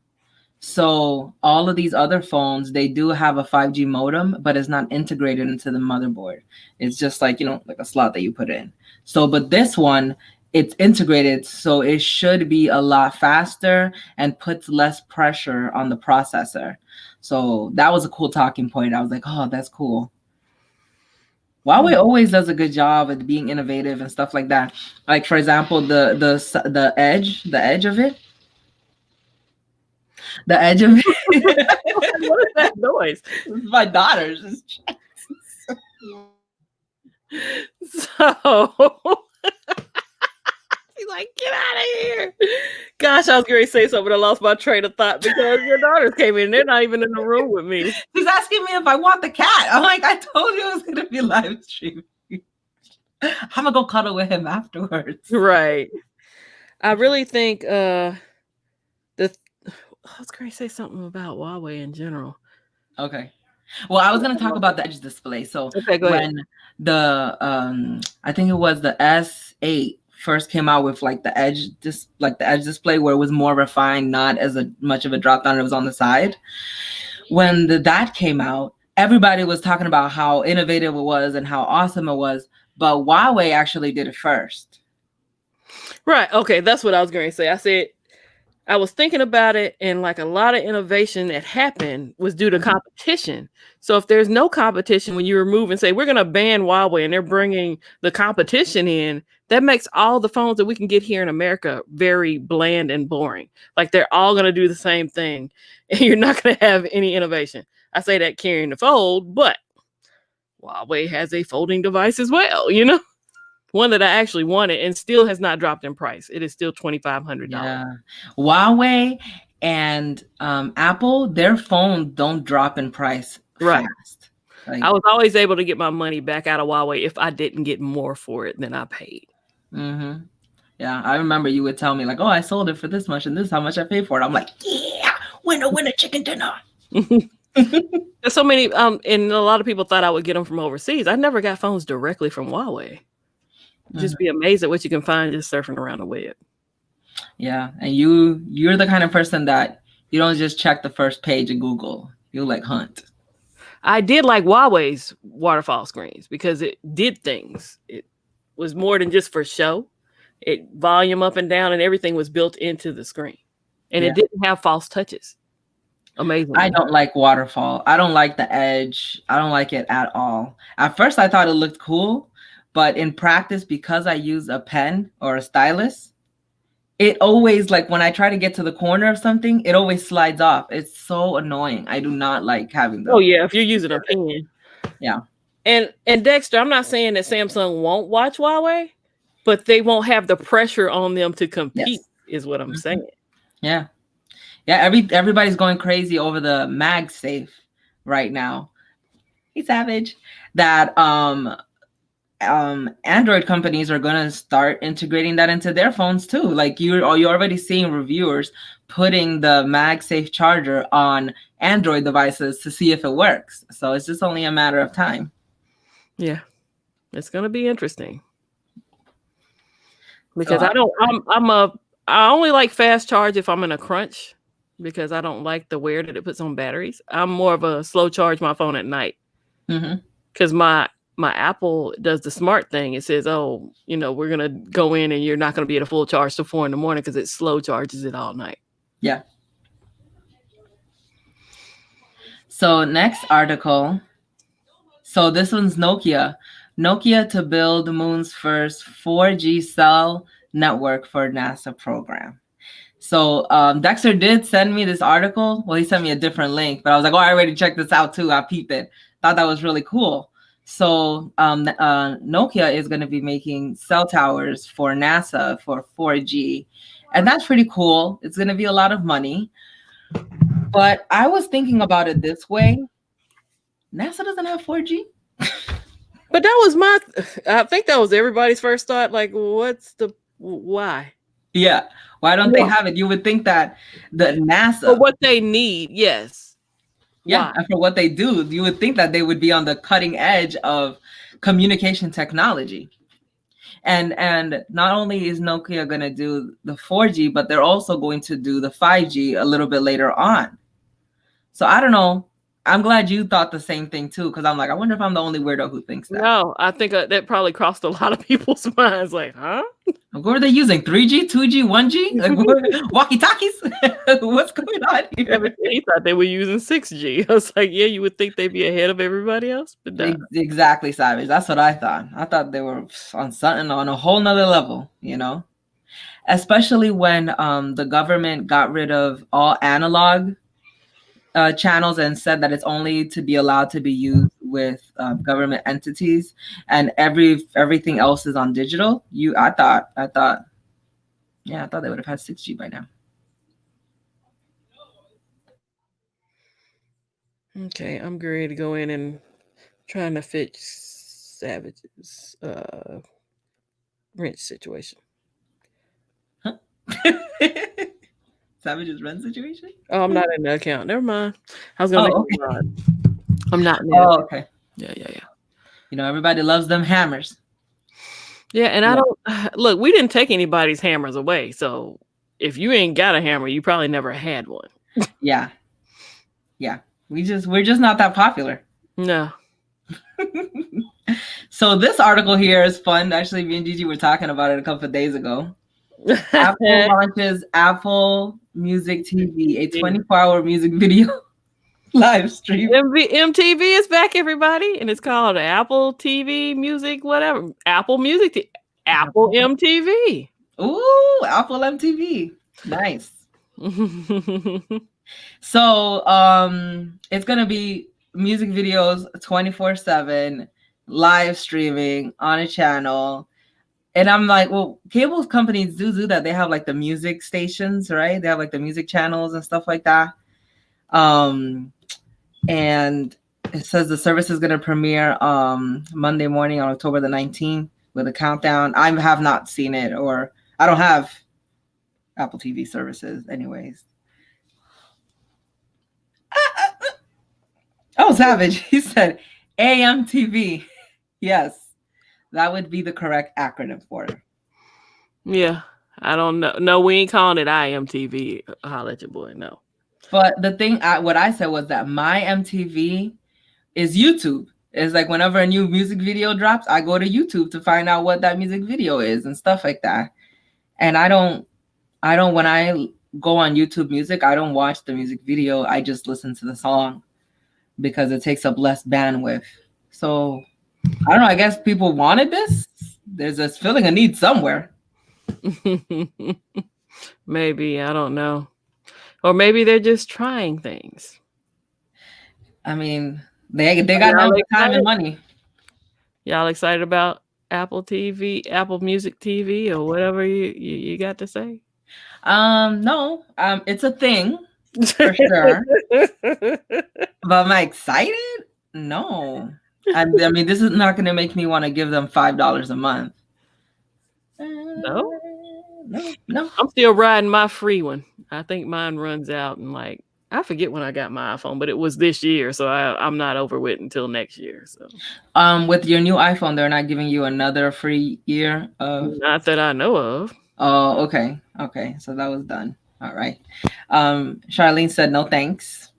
So all of these other phones, they do have a 5G modem, but it's not integrated into the motherboard. It's just like, like a slot that you put in. So, but this one, it's integrated, so it should be a lot faster and puts less pressure on the processor. So that was a cool talking point. I was like, oh, that's cool. Huawei always does a good job at being innovative and stuff like that. Like, for example, the edge of it. The edge of it. What is that noise? My daughter's. So she's like, get out of here. Gosh, I was going to say something, but I lost my train of thought because your daughters came in. They're not even in the room with me. She's asking me if I want the cat. I'm like, I told you it was going to be live streaming. I'm going to go cuddle with him afterwards. Right. I really think I was going to say something about Huawei in general. Okay. Well, I was going to talk about the edge display. So when the I think it was the S8 first came out with like the edge display where it was more refined, not as much of a drop down, it was on the side. When that came out, everybody was talking about how innovative it was and how awesome it was, but Huawei actually did it first. Right. Okay, that's what I was going to say. I was thinking about it, and like a lot of innovation that happened was due to competition. So if there's no competition, when you remove and say, we're going to ban Huawei and they're bringing the competition in, that makes all the phones that we can get here in America very bland and boring. Like they're all going to do the same thing and you're not going to have any innovation. I say that carrying the fold, but Huawei has a folding device as well, one that I actually wanted and still has not dropped in price. It is still $2,500. Yeah. Huawei and Apple, their phones don't drop in price fast. Like, I was always able to get my money back out of Huawei if I didn't get more for it than I paid. Mm-hmm. Yeah, I remember you would tell me like, oh, I sold it for this much and this is how much I paid for it. I'm like, yeah, winner, chicken dinner. There's so many, and a lot of people thought I would get them from overseas. I never got phones directly from Huawei. Just be amazed at what you can find just surfing around the web. Yeah, and you're the kind of person that you don't just check the first page of Google. You like hunt. I did like Huawei's waterfall screens because it did things. It was more than just for show. It volume up and down and everything was built into the screen. And it didn't have false touches. Amazing. I don't like waterfall. I don't like the edge. I don't like it at all. At first I thought it looked cool. But in practice, because I use a pen or a stylus, it always, like when I try to get to the corner of something, it always slides off. It's so annoying. I do not like having those. Oh, yeah, if you're using a pen. Yeah. And Dexter, I'm not saying that Samsung won't watch Huawei, but they won't have the pressure on them to compete, is what I'm saying. Yeah. Yeah, everybody's going crazy over the MagSafe right now. Hey, Savage. That Android companies are going to start integrating that into their phones too. Like you're already seeing reviewers putting the MagSafe charger on Android devices to see if it works. So it's just only a matter of time. Yeah, it's going to be interesting because I only like fast charge if I'm in a crunch because I don't like the wear that it puts on batteries. I'm more of a slow charge my phone at night because my Apple does the smart thing. It says, oh, we're going to go in and you're not going to be at a full charge till 4 a.m. because it slow charges it all night. Yeah. So next article. So this one's Nokia. Nokia to build the moon's first 4G cell network for NASA program. So Dexter did send me this article. Well, he sent me a different link, but I was like, oh, I already checked this out too. I peeped it. Thought that was really cool. So Nokia is going to be making cell towers for NASA for 4G. And that's pretty cool. It's going to be a lot of money. But I was thinking about it this way. NASA doesn't have 4G. But that was I think that was everybody's first thought. Like, why? Yeah. Why don't they have it? You would think that the NASA. For what they need, yes. Yeah. Why? And for what they do, you would think that they would be on the cutting edge of communication technology. And not only is Nokia going to do the 4G, but they're also going to do the 5G a little bit later on. So I don't know. I'm glad you thought the same thing too, because I'm like, I wonder if I'm the only weirdo who thinks that. No, I think that probably crossed a lot of people's minds. Like, huh? What are they using? 3G, 2G, 1G? Like, walkie-talkies? What's going on here? He thought they were using 6G. I was like, yeah, you would think they'd be ahead of everybody else, but no. Exactly, Savage. That's what I thought. I thought they were on something on a whole nother level, you know? Especially when the government got rid of all analog channels and said that it's only to be allowed to be used with government entities, and everything else is on digital. I thought they would have had 6G by now. Okay, I'm ready to go in and trying to fix Savage's rent situation. Huh? Savage's rent situation? Oh, I'm not in the account. Never mind. I was gonna make I'm not in there. Oh, okay. Yeah. You know, everybody loves them hammers. Yeah, and I don't look, we didn't take anybody's hammers away. So if you ain't got a hammer, you probably never had one. Yeah. We're just not that popular. No. So this article here is fun. Actually, me and Gigi were talking about it a couple of days ago. Apple launches Apple Music TV, a 24-hour music video live stream. MTV is back, everybody, and it's called Apple TV Music, whatever. Apple Music, Apple MTV. Ooh, Apple MTV. Nice. So it's gonna be music videos 24/7, live streaming on a channel. And I'm like, well, cable companies do that. They have like the music stations, right? They have like the music channels and stuff like that. And it says the service is going to premiere Monday morning on October the 19th with a countdown. I have not seen it, or I don't have Apple TV services anyways. Oh, Savage. He said AMTV. Yes. That would be the correct acronym for it. Yeah, I don't know. No, we ain't calling it IMTV. Holla at your boy. No. But the thing, what I said was that my MTV is YouTube. It's like whenever a new music video drops, I go to YouTube to find out what that music video is and stuff like that. And I don't. When I go on YouTube Music, I don't watch the music video. I just listen to the song because it takes up less bandwidth. So. I don't know. I guess people wanted this. There's this feeling a need somewhere. Maybe. I don't know. Or maybe they're just trying things. I mean, they got no time and money. Y'all excited about Apple TV, Apple Music TV, or whatever you got to say? No. It's a thing for sure. But am I excited? No. I mean, this is not going to make me want to give them $5 a month. No. No. I'm still riding my free one. I think mine runs out in I forget when I got my iPhone, but it was this year, so I'm not over with until next year. So, with your new iPhone, they're not giving you another free year of. Not that I know of. Oh, okay. So that was done. All right. Charlene said no thanks.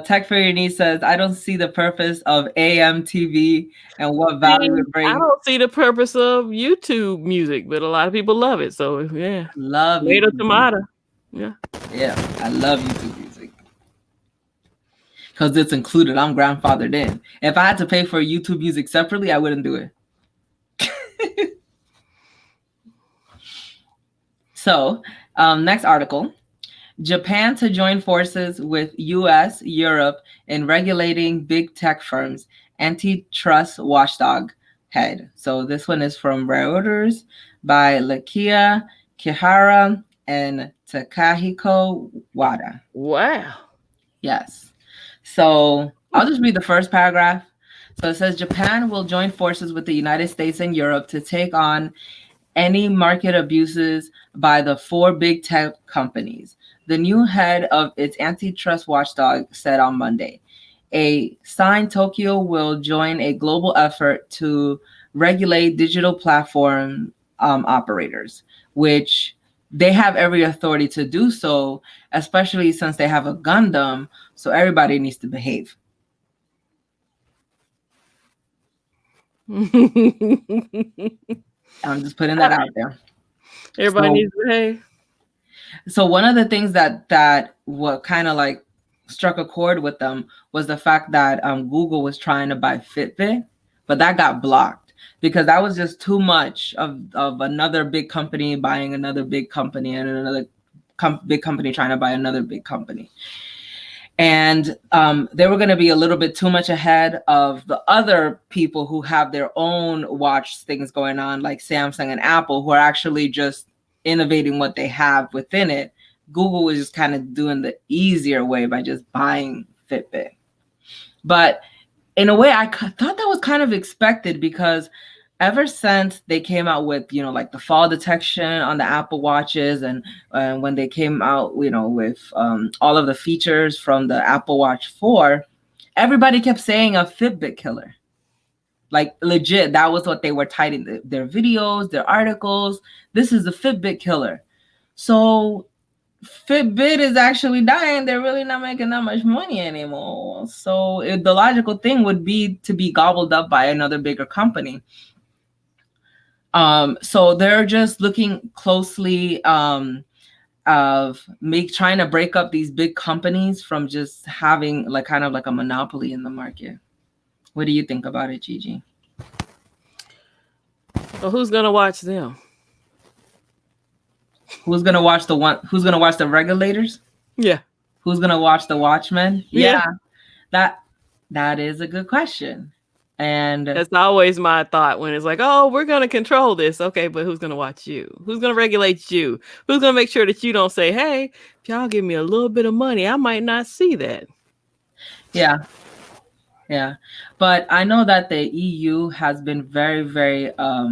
Tech for Your Niece says, I don't see the purpose of AM TV and what value it brings. I don't see the purpose of YouTube music, but a lot of people love it. So yeah. Love Tomato, tomato. Yeah. Yeah, I love YouTube music. Because it's included. I'm grandfathered in. If I had to pay for YouTube music separately, I wouldn't do it. So, next article. Japan to join forces with US, Europe in regulating big tech firms, antitrust watchdog head. So this one is from Reuters by Lakia Kihara and Takahiko Wada. Wow. Yes. So I'll just read the first paragraph. So it says Japan will join forces with the United States and Europe to take on any market abuses by the four big tech companies. The new head of its antitrust watchdog said on Monday. A sign Tokyo will join a global effort to regulate digital platform operators, which they have every authority to do so, especially since they have a Gundam. So everybody needs to behave. I'm just putting that out there. Everybody needs to behave. So one of the things that what kind of like struck a chord with them was the fact that Google was trying to buy Fitbit, but that got blocked because that was just too much of another big company buying another big company and another big company trying to buy another big company. And they were going to be a little bit too much ahead of the other people who have their own watch things going on, like Samsung and Apple, who are actually just innovating what they have within it. Google was just kind of doing the easier way by just buying Fitbit. But in a way, I thought that was kind of expected because ever since they came out with, like the fall detection on the Apple Watches and when they came out, with all of the features from the Apple Watch 4, everybody kept saying a Fitbit killer. Like legit, that was what they were titling their videos, their articles. This is the Fitbit killer. So Fitbit is actually dying. They're really not making that much money anymore. So the logical thing would be to be gobbled up by another bigger company. So they're just looking closely trying to break up these big companies from just having like kind of like a monopoly in the market. What do you think about it, Gigi? Well, who's gonna watch them? Who's gonna watch who's gonna watch the regulators? Yeah. Who's gonna watch the watchmen? Yeah. That is a good question. And that's always my thought when it's like, oh, we're going to control this. Okay, but who's going to watch you? Who's going to regulate you? Who's going to make sure that you don't say, hey, if y'all give me a little bit of money, I might not see that. Yeah. Yeah. But I know that the EU has been very, very, how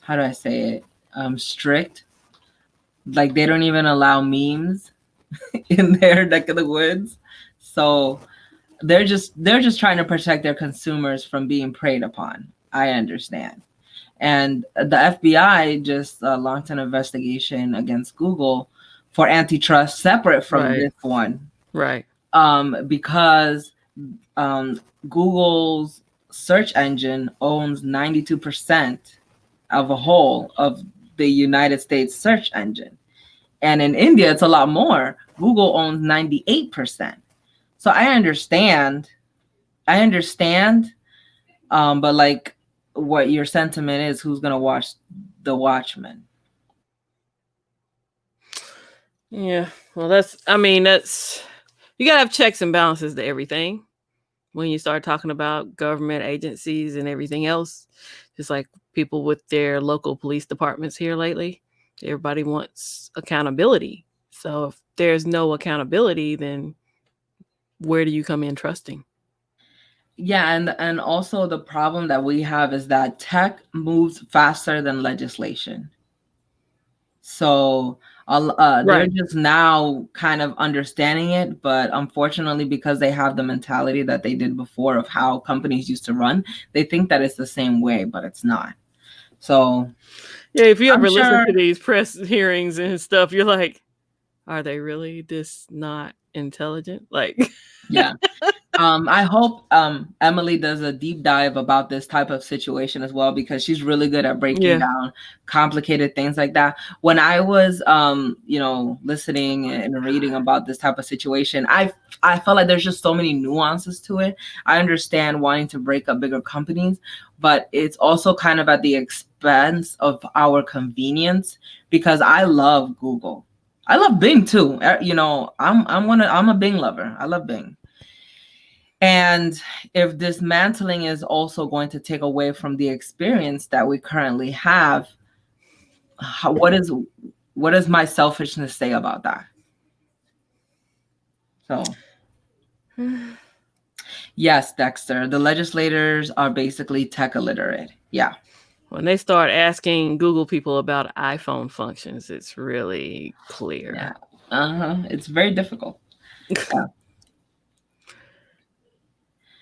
do I say it? Strict. Like they don't even allow memes in their neck of the woods. So they're just trying to protect their consumers from being preyed upon. I understand. And the FBI just launched an investigation against Google for antitrust separate from this one. Right. Because Google's search engine owns 92% of a whole of the United States search engine. And in India, it's a lot more. Google owns 98%. So I understand, but like what your sentiment is, who's going to watch the Watchmen? Yeah, well, you got to have checks and balances to everything. When you start talking about government agencies and everything else, just like people with their local police departments here lately, everybody wants accountability. So if there's no accountability, then where do you come in trusting? Yeah, and also the problem that we have is that tech moves faster than legislation. So they're just now kind of understanding it, but unfortunately, because they have the mentality that they did before of how companies used to run, they think that it's the same way, but it's not. So yeah, if you ever listen to these press hearings and stuff, you're like, are they really this not intelligent? Like, yeah. I hope Emily does a deep dive about this type of situation as well, because she's really good at breaking down complicated things like that. When I was listening and reading about this type of situation, I felt like there's just so many nuances to it. I understand wanting to break up bigger companies, but it's also kind of at the expense of our convenience, because I love Google. I love Bing too. I'm a Bing lover. I love Bing. And if dismantling is also going to take away from the experience that we currently have, what does my selfishness say about that? So, yes, Dexter, the legislators are basically tech illiterate. Yeah. When they start asking Google people about iPhone functions, it's really clear. Yeah. It's very difficult. Yeah.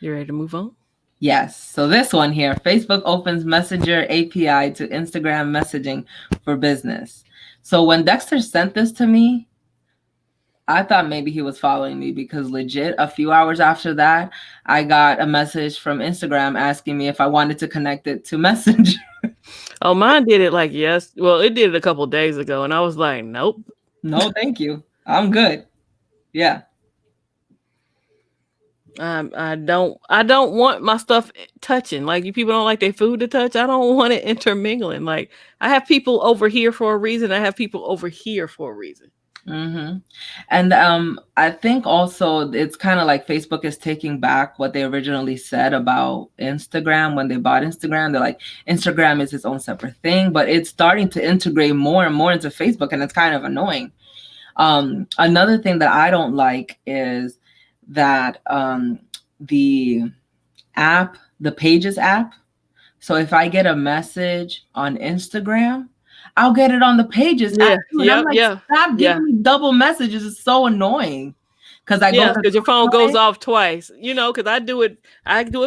You ready to move on? Yes. So this one here, Facebook opens Messenger API to Instagram messaging for business. So when Dexter sent this to me, I thought maybe he was following me, because legit a few hours after that, I got a message from Instagram asking me if I wanted to connect it to Messenger. Oh, mine did it it did it a couple days ago, and I was like, nope. No, thank you. I'm good. Yeah. I don't want my stuff touching. Like, you people don't like their food to touch. I don't want it intermingling. Like, I have people over here for a reason. I have people over here for a reason. Mm-hmm. And I think also it's kind of like Facebook is taking back what they originally said about Instagram when they bought Instagram. They're like, Instagram is its own separate thing, but it's starting to integrate more and more into Facebook, and it's kind of annoying. Another thing that I don't like is that the app, the Pages app. So if I get a message on Instagram, I'll get it on the Pages app too. And I'm like, stop giving me double messages. It's so annoying. Because your phone goes off twice. Because I do it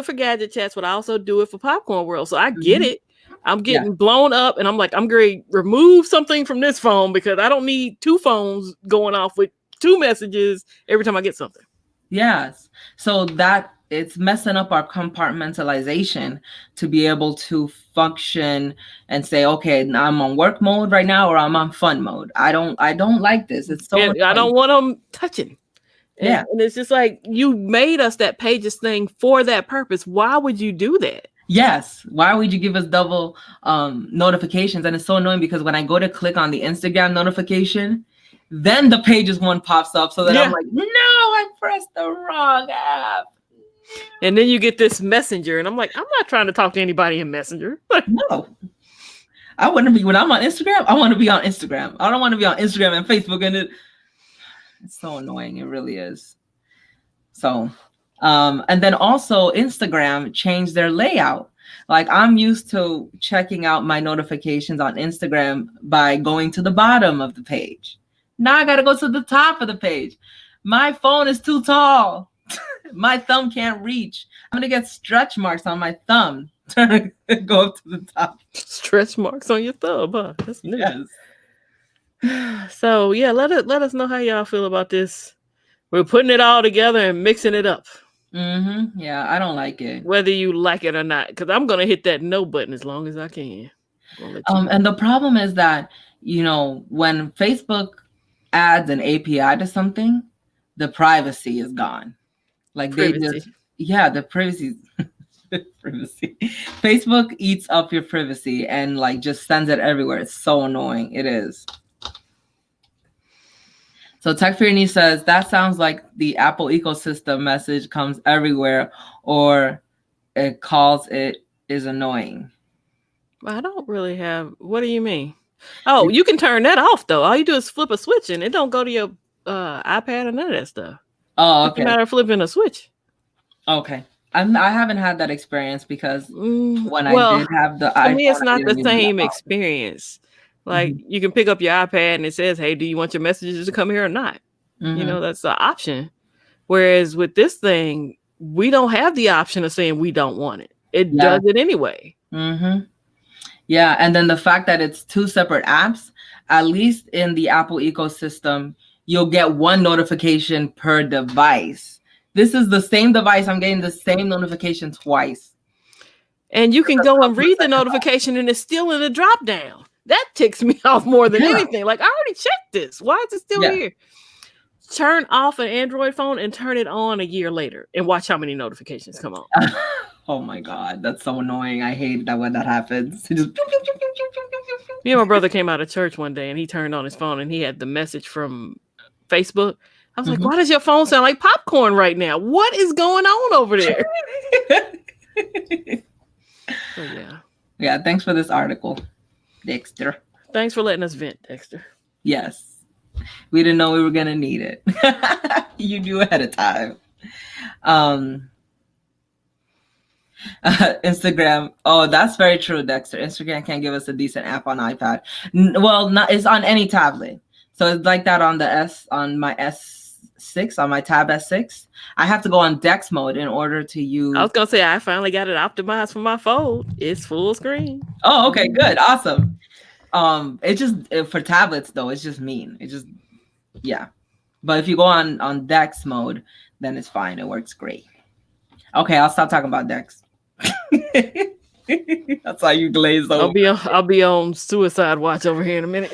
for Gadget chats, but I also do it for Popcorn World. So I get it. I'm getting blown up, and I'm like, I'm going to remove something from this phone, because I don't need two phones going off with two messages every time I get something. Yes. So that it's messing up our compartmentalization to be able to function and say, okay, I'm on work mode right now, or I'm on fun mode. I don't like this. It's so I don't want them touching. And it's just like, you made us that Pages thing for that purpose. Why would you do that? Yes. Why would you give us double notifications? And it's so annoying, because when I go to click on the Instagram notification, then the Pages one pops up. So then I'm like, no, I pressed the wrong app. And then you get this Messenger, and I'm like, I'm not trying to talk to anybody in Messenger. No. I want to be, when I'm on Instagram, I want to be on Instagram. I don't want to be on Instagram and Facebook, and it's so annoying. It really is. So, and then also Instagram changed their layout. Like, I'm used to checking out my notifications on Instagram by going to the bottom of the page. Now I got to go to the top of the page. My phone is too tall. My thumb can't reach. I'm going to get stretch marks on my thumb to go up to the top. Stretch marks on your thumb, huh? That's new. Yes. So, yeah, let us know how y'all feel about this. We're putting it all together and mixing it up. Mm-hmm. Yeah, I don't like it. Whether you like it or not, because I'm going to hit that no button as long as I can. And the problem is that, when Facebook adds an API to something, the privacy is gone. Like, privacy. The privacy. Privacy. Facebook eats up your privacy and like just sends it everywhere. It's so annoying. It is. So Tech Fearney says that sounds like the Apple ecosystem message comes everywhere, or it calls it is annoying. I don't really have. What do you mean? Oh, you can turn that off though. All you do is flip a switch, and it don't go to your iPad or none of that stuff. Oh, okay. It's a matter of flipping a switch. Okay. I haven't had that experience, because when I did have the iPhone, for me, it's not the same experience. Like, you can pick up your iPad and it says, hey, do you want your messages to come here or not? Mm-hmm. That's the option. Whereas with this thing, we don't have the option of saying we don't want it. It does it anyway. Mm-hmm. Yeah. And then the fact that it's two separate apps, at least in the Apple ecosystem, you'll get one notification per device. This is the same device. I'm getting the same notification twice. And you can go and read the notification and it's still in the drop down. That ticks me off more than anything. Like, I already checked this. Why is it still here? Turn off an Android phone and turn it on a year later and watch how many notifications come on. Oh my God, that's so annoying. I hate that when that happens. It just... Me and my brother came out of church one day and he turned on his phone and he had the message from Facebook. I was like, why does your phone sound like popcorn right now? What is going on over there? So, yeah. Yeah, thanks for this article, Dexter. Thanks for letting us vent, Dexter. Yes. We didn't know we were going to need it. You knew ahead of time. Instagram. Oh, that's very true, Dexter. Instagram can't give us a decent app on iPad. It's on any tablet. So it's like that on my S6, on my Tab S6. I have to go on Dex mode in order to use. I was going to say, I finally got it optimized for my Fold. It's full screen. Oh, okay, good. Awesome. It just, for tablets though, it's just mean. It just, yeah. But if you go on Dex mode, then it's fine. It works great. Okay, I'll stop talking about Dex. That's how you glaze over. I'll be on suicide watch over here in a minute.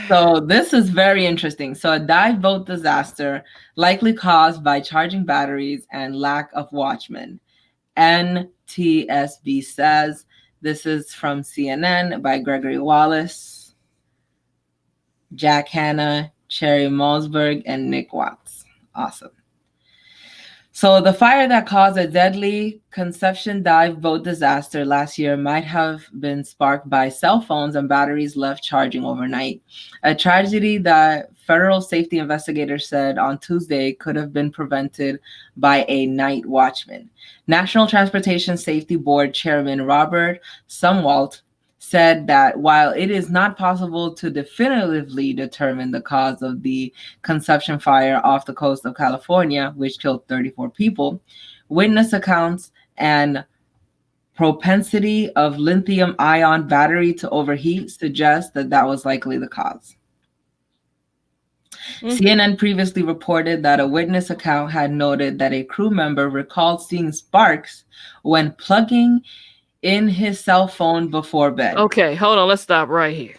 So this is very interesting. So a dive boat disaster likely caused by charging batteries and lack of watchmen. NTSB says. This is from CNN by Gregory Wallace, Jack Hanna, Cherry Malsberg, and Nick Watts. Awesome. So the fire that caused a deadly Conception dive boat disaster last year might have been sparked by cell phones and batteries left charging overnight. A tragedy that federal safety investigators said on Tuesday could have been prevented by a night watchman. National Transportation Safety Board Chairman Robert Sumwalt said that while it is not possible to definitively determine the cause of the Conception fire off the coast of California, which killed 34 people, witness accounts and propensity of lithium-ion battery to overheat suggest that was likely the cause. CNN previously reported that a witness account had noted that a crew member recalled seeing sparks when plugging in his cell phone before bed. Okay, hold on. Let's stop right here.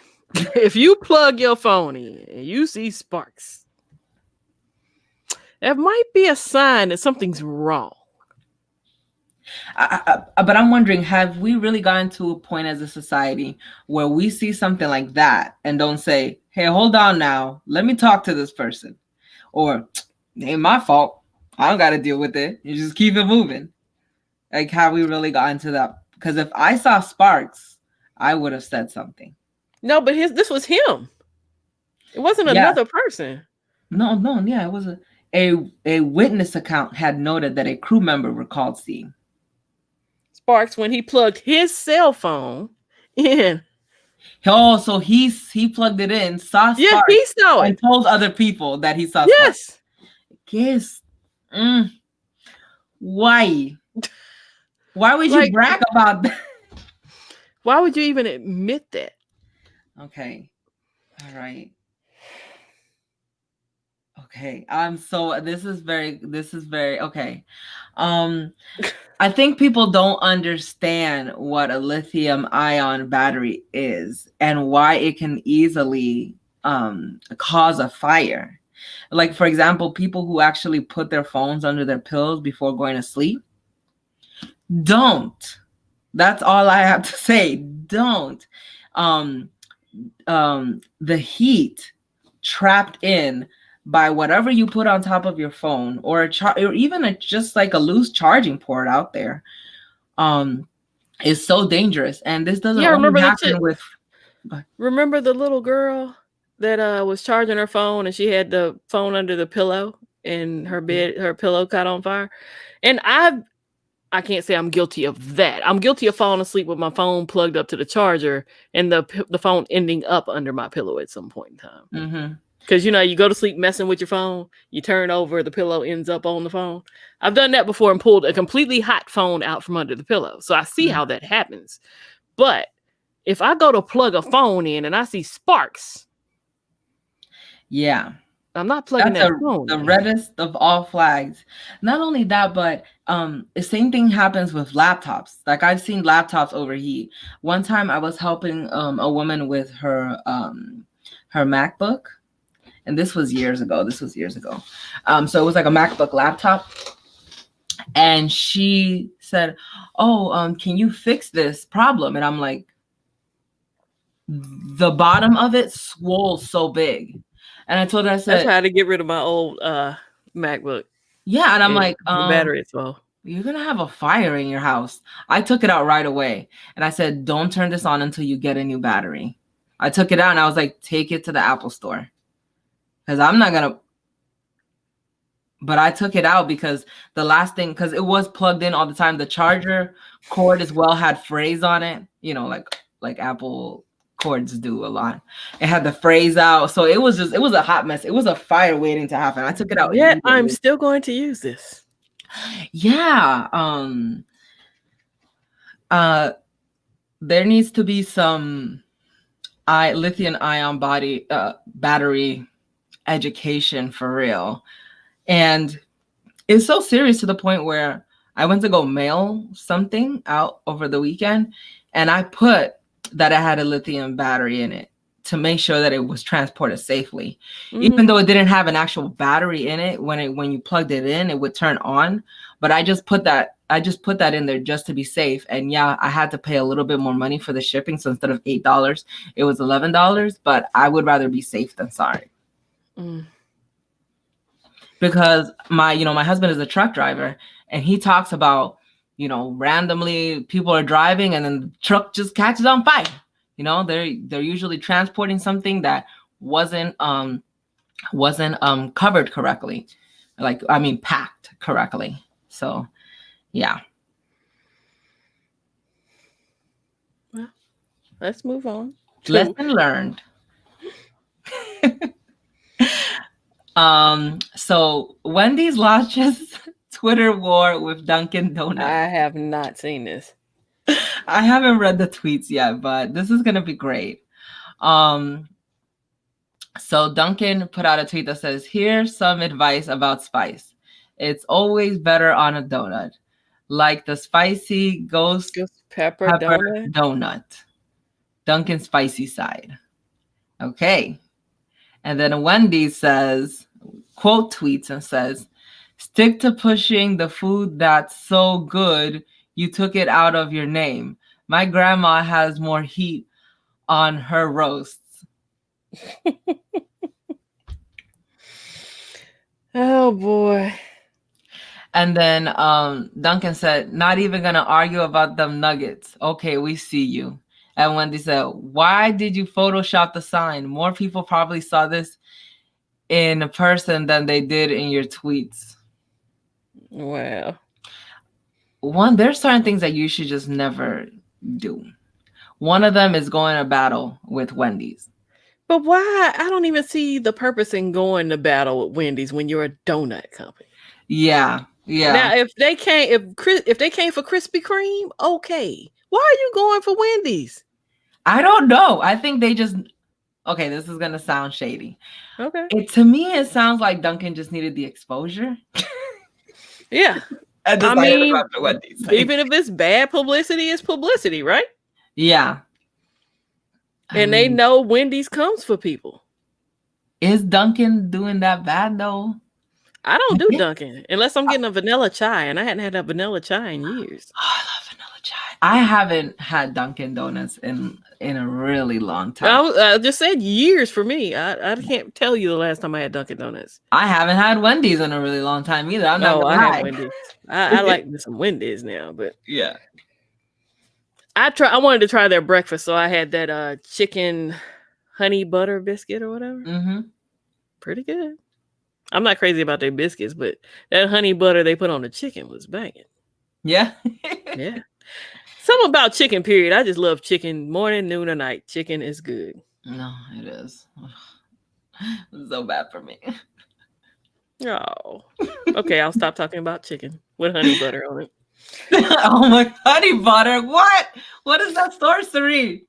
If you plug your phone in and you see sparks, that might be a sign that something's wrong. But I'm wondering, have we really gotten to a point as a society where we see something like that and don't say, hey, hold on now, let me talk to this person? Or, it ain't my fault, I don't got to deal with it. You just keep it moving. Like, have we really gotten to that? Because if I saw sparks, I would have said something. No, but this was him. It wasn't another person. No, yeah, it was a witness account had noted that a crew member recalled seeing sparks when he plugged his cell phone in. Oh, so he plugged it in, saw sparks, yeah, he saw it, and told other people that he saw sparks. Yes. Why? Why would you brag about that? Why would you even admit that? Okay. All right. Okay. This is very okay. I think people don't understand what a lithium ion battery is and why it can easily cause a fire. Like, for example, people who actually put their phones under their pillows before going to sleep. Don't. That's all I have to say. Don't. The heat trapped in by whatever you put on top of your phone, or even just like a loose charging port out there, is so dangerous. And this doesn't only happen with. Remember the little girl that was charging her phone and she had the phone under the pillow and her bed, her pillow caught on fire. And I can't say I'm guilty of that. I'm guilty of falling asleep with my phone plugged up to the charger and the phone ending up under my pillow at some point in time. Because, you go to sleep messing with your phone, you turn over, the pillow ends up on the phone. I've done that before and pulled a completely hot phone out from under the pillow. So I see how that happens. But if I go to plug a phone in and I see sparks. Yeah. I'm not plugging that phone. The reddest of all flags. Not only that, but the same thing happens with laptops. Like I've seen laptops overheat. One time I was helping a woman with her MacBook, and this was years ago. So it was like a MacBook laptop, and she said, "Oh, can you fix this problem?" And I'm like, the bottom of it swole so big. And I told her, I said, I tried to get rid of my old MacBook. Yeah, and I'm like, the battery as well. You're gonna have a fire in your house. I took it out right away. And I said, don't turn this on until you get a new battery. I took it out and I was like, take it to the Apple store. Because I'm not gonna. But I took it out because the last thing, because it was plugged in all the time. The charger cord as well had phrase on it, you know, like Apple cords do a lot. It had the phrase out, so it was a hot mess. It was a fire waiting to happen. I took it out. Yeah, I'm still going to use this. Yeah. There needs to be some lithium ion battery education for real. And it's so serious to the point where I went to go mail something out over the weekend, and I put that it had a lithium battery in it to make sure that it was transported safely. Mm-hmm. Even though it didn't have an actual battery in it, when you plugged it in, it would turn on. But I just put that in there just to be safe. And yeah, I had to pay a little bit more money for the shipping. So instead of $8, it was $11. But I would rather be safe than sorry. Mm. Because my husband is a truck driver, and he talks about, randomly people are driving and then the truck just catches on fire. They're usually transporting something that wasn't covered correctly. Packed correctly. So, yeah. Well, let's move on. Lesson learned. So Wendy's launches Twitter war with Dunkin' Donuts. I have not seen this. I haven't read the tweets yet, but this is gonna be great. So Dunkin' put out a tweet that says, "Here's some advice about spice. It's always better on a donut, like the spicy ghost pepper donut. Dunkin' spicy side." Okay. And then Wendy's says, quote tweets and says, "Stick to pushing the food that's so good you took it out of your name. My grandma has more heat on her roasts." Oh boy. And then Duncan said, "Not even gonna argue about them nuggets. Okay, we see you." And Wendy said, "Why did you Photoshop the sign? More people probably saw this in person than they did in your tweets." Well, there's certain things that you should just never do. One of them is going to battle with Wendy's. But why? I don't even see the purpose in going to battle with Wendy's when you're a donut company. Yeah. Now, if they came for Krispy Kreme, okay. Why are you going for Wendy's? I don't know. I think they just. Okay, this is gonna sound shady. Okay. To me, it sounds like Duncan just needed the exposure. Yeah. I mean, even if it's bad publicity, it's publicity, right? Yeah. And they know Wendy's comes for people. Is Duncan doing that bad though? I don't do Dunkin' unless I'm getting a vanilla chai, and I hadn't had a vanilla chai in years. Oh, I love vanilla chai. I haven't had Dunkin' Donuts in a really long time. I just said years for me. I can't tell you the last time I had Dunkin' Donuts. I haven't had Wendy's in a really long time either. I had Wendy's. I like some Wendy's now, but yeah. I wanted to try their breakfast, so I had that chicken honey butter biscuit or whatever. Mm-hmm. Pretty good. I'm not crazy about their biscuits, but that honey butter they put on the chicken was banging. Yeah. Yeah. Something about chicken, period. I just love chicken morning, noon, or night. Chicken is good. No, it is. It's so bad for me. Oh. Okay, I'll stop talking about chicken with honey butter on it. Oh my, honey butter. What is that sorcery?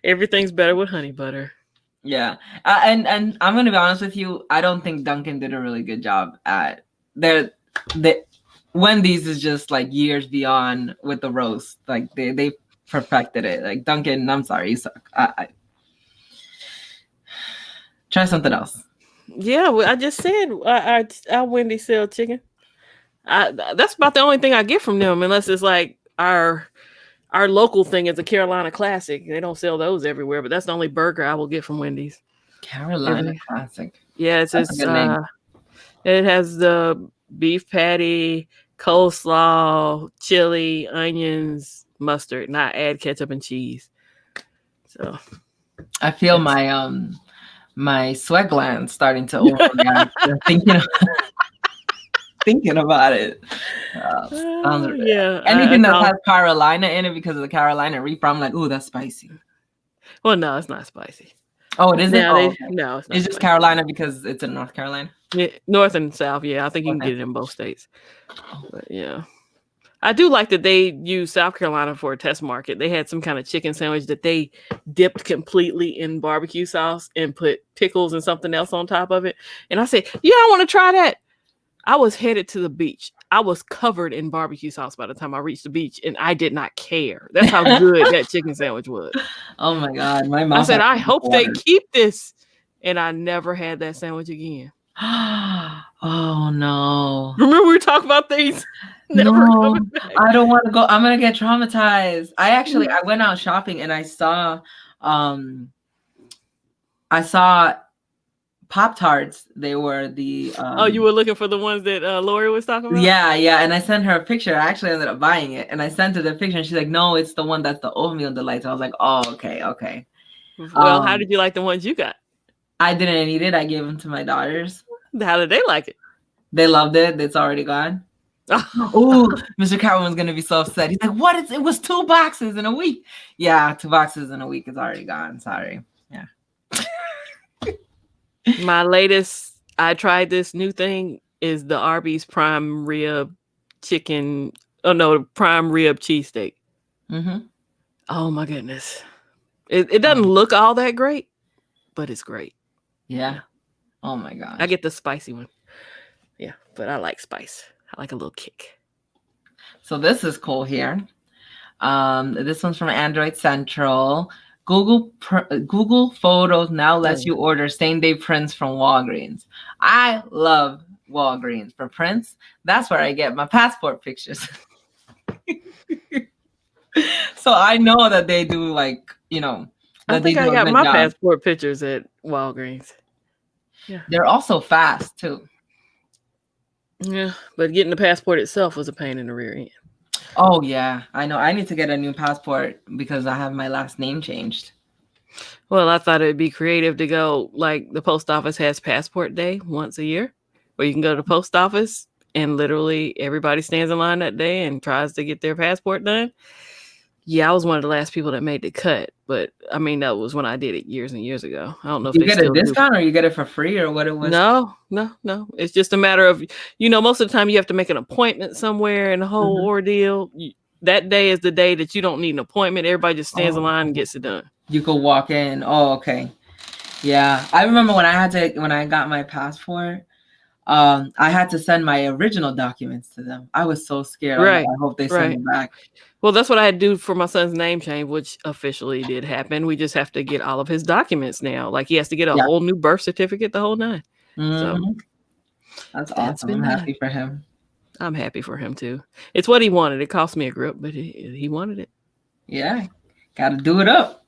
Everything's better with honey butter. Yeah, and I'm gonna be honest with you. I don't think Dunkin' did a really good job at the Wendy's is just like years beyond with the roast. Like they perfected it. Like Dunkin', I'm sorry, you suck. I try something else. Yeah, well, I just said I Wendy's sell chicken. That's about the only thing I get from them, unless it's like our local thing is a Carolina Classic. They don't sell those everywhere, but that's the only burger I will get from Wendy's. Carolina Classic. Yeah, it has the beef patty, coleslaw, chili, onions, mustard, and I add ketchup and cheese. So I feel my sweat glands starting to overreact. Thinking about it. Yeah. Anything that has Carolina in it because of the Carolina Reaper, I'm like, ooh, that's spicy. Well, no, it's not spicy. Oh, it isn't? No, okay. No, it's not. It's just Carolina because it's in North Carolina? Yeah, North and South, yeah. I think you can get it in both states. But yeah. I do like that they use South Carolina for a test market. They had some kind of chicken sandwich that they dipped completely in barbecue sauce and put pickles and something else on top of it. And I said, yeah, I want to try that. I was headed to the beach. I was covered in barbecue sauce by the time I reached the beach, and I did not care. That's how good that chicken sandwich was. Oh my God. My mouth. I said, I hope they keep this. And I never had that sandwich again. Oh no. Remember we were talking about things? No, I don't want to go. I'm gonna get traumatized. I went out shopping and I saw Pop-Tarts. They were the you were looking for the ones that Lori was talking about? Yeah. And I sent her a picture. I actually ended up buying it. And I sent her the picture and she's like, no, it's the one that's the oatmeal delights. I was like, oh, okay. Well, how did you like the ones you got? I didn't eat it. I gave them to my daughters. How did they like it? They loved it. It's already gone. Oh, Mr. Catwoman's gonna be so upset. He's like, what? It was 2 boxes in a week. Yeah, 2 boxes in a week is already gone. Sorry. Yeah. My latest, I tried this new thing is the Arby's prime rib chicken. Oh no, prime rib cheesesteak. Mm-hmm. Oh my goodness. It doesn't look all that great, but it's great. Yeah. Oh my God. I get the spicy one. Yeah, but I like spice. I like a little kick. So this is cool here. This one's from Android Central. Google Photos now lets you order same-day prints from Walgreens. I love Walgreens for prints. That's where I get my passport pictures. So I know that they do I think I got my passport pictures at Walgreens. Yeah. They're also fast too. Yeah, but getting the passport itself was a pain in the rear end. Oh yeah, I know. I need to get a new passport because I have my last name changed. Well, I thought it'd be creative to go like the post office has passport day once a year, where you can go to the post office and literally everybody stands in line that day and tries to get their passport done. Yeah, I was one of the last people that made the cut, but I mean that was when I did it years and years ago. I don't know if you get a discount or you get it for free or what it was. No. It's just a matter of most of the time you have to make an appointment somewhere and the whole ordeal. That day is the day that you don't need an appointment. Everybody just stands in line and gets it done. You could walk in. Oh, okay. Yeah, I remember when I got my passport. I had to send my original documents to them. I was so scared. Right. I hope they send it back. Well, that's what I had to do for my son's name change, which officially did happen. We just have to get all of his documents now. Like he has to get a whole new birth certificate, the whole 9. So that's awesome. I'm happy for him. I'm happy for him too. It's what he wanted. It cost me a grip, but he wanted it. Yeah, got to do it up.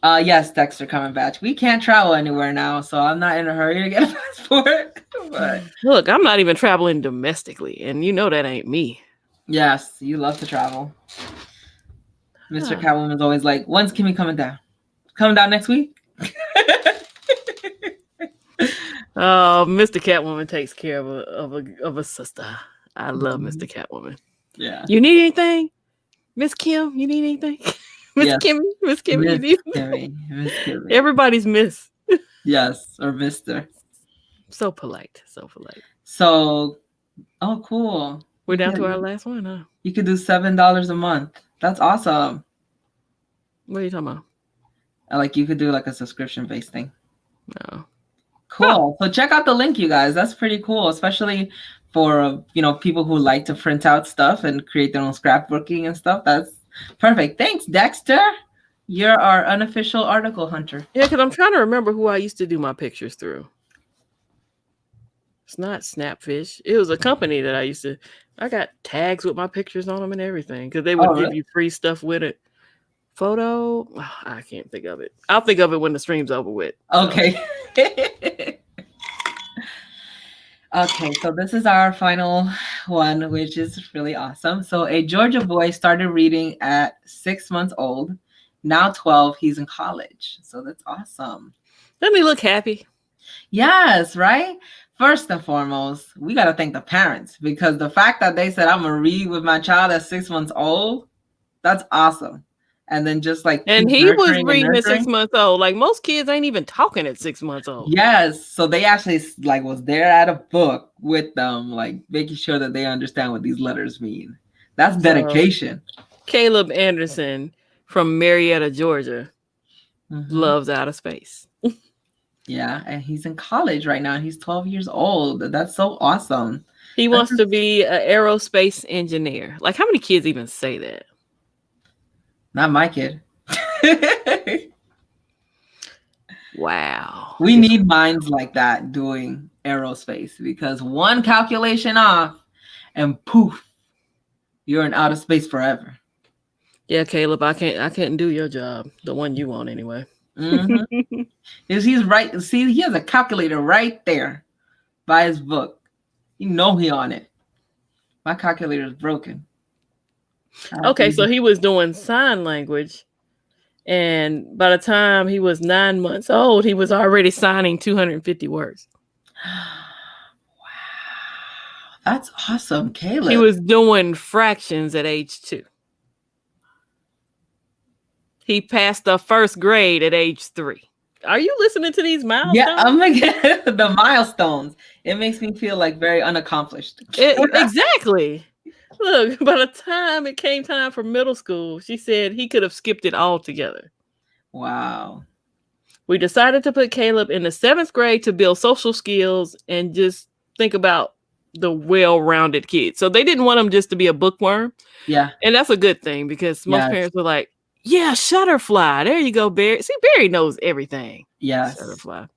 Yes, Dexter Cumberbatch. We can't travel anywhere now, so I'm not in a hurry to get a passport. But look, I'm not even traveling domestically, and that ain't me. Yes, you love to travel. Mr. Catwoman's always like, when's Kimmy coming down? Coming down next week? Oh, Mr. Catwoman takes care of a sister. I love Mr. Catwoman. Yeah. You need anything? Miss Kim, you need anything? Miss Kimmy, you need anything? Miss Kimmy. Everybody's Miss. Yes, or Mr. So polite. So, oh, cool. We're down to our last one, huh? You could do $7 a month. That's awesome. What are you talking about? Like you could do like a subscription-based thing. No. Cool. So check out the link, you guys. That's pretty cool, especially for people who like to print out stuff and create their own scrapbooking and stuff. That's perfect. Thanks, Dexter. You're our unofficial article hunter. Yeah, because I'm trying to remember who I used to do my pictures through. It's not Snapfish. It was a company that I got tags with my pictures on them and everything because they would give you free stuff with it. Photo, I can't think of it. I'll think of it when the stream's over with. Okay. Okay, so this is our final one, which is really awesome. So a Georgia boy started reading at 6 months old. Now 12, he's in college. So that's awesome. Doesn't he look happy? Yes, right? First and foremost, we got to thank the parents because the fact that they said, I'm going to read with my child at 6 months old, that's awesome. And then just like, and he was reading at 6 months old. Like most kids ain't even talking at 6 months old. Yes. So they actually like was there at a book with them, like making sure that they understand what these letters mean. That's dedication. Caleb Anderson from Marietta, Georgia, loves outer space. Yeah. And he's in college right now. He's 12 years old. That's so awesome. He wants to be an aerospace engineer. Like how many kids even say that? Not my kid. Wow. We need minds like that doing aerospace because one calculation off and poof, you're in outer space forever. Yeah, Caleb, I can't do your job. The one you want anyway. He's right. See, he has a calculator right there by his book. You know he on it. My calculator is broken. Okay, so he was doing sign language, and by the time he was 9 months old, he was already signing 250 words. Wow, that's awesome, Caleb. He was doing fractions at age 2. He passed the first grade at age 3. Are you listening to these milestones? Yeah, I'm again the milestones. It makes me feel like very unaccomplished. Exactly. Look, by the time it came time for middle school, she said he could have skipped it altogether. Wow. We decided to put Caleb in the 7th grade to build social skills and just think about the well-rounded kid. So they didn't want him just to be a bookworm. Yeah. And that's a good thing because most parents were like, yeah, Shutterfly. There you go, Barry. See, Barry knows everything. Yes. Shutterfly.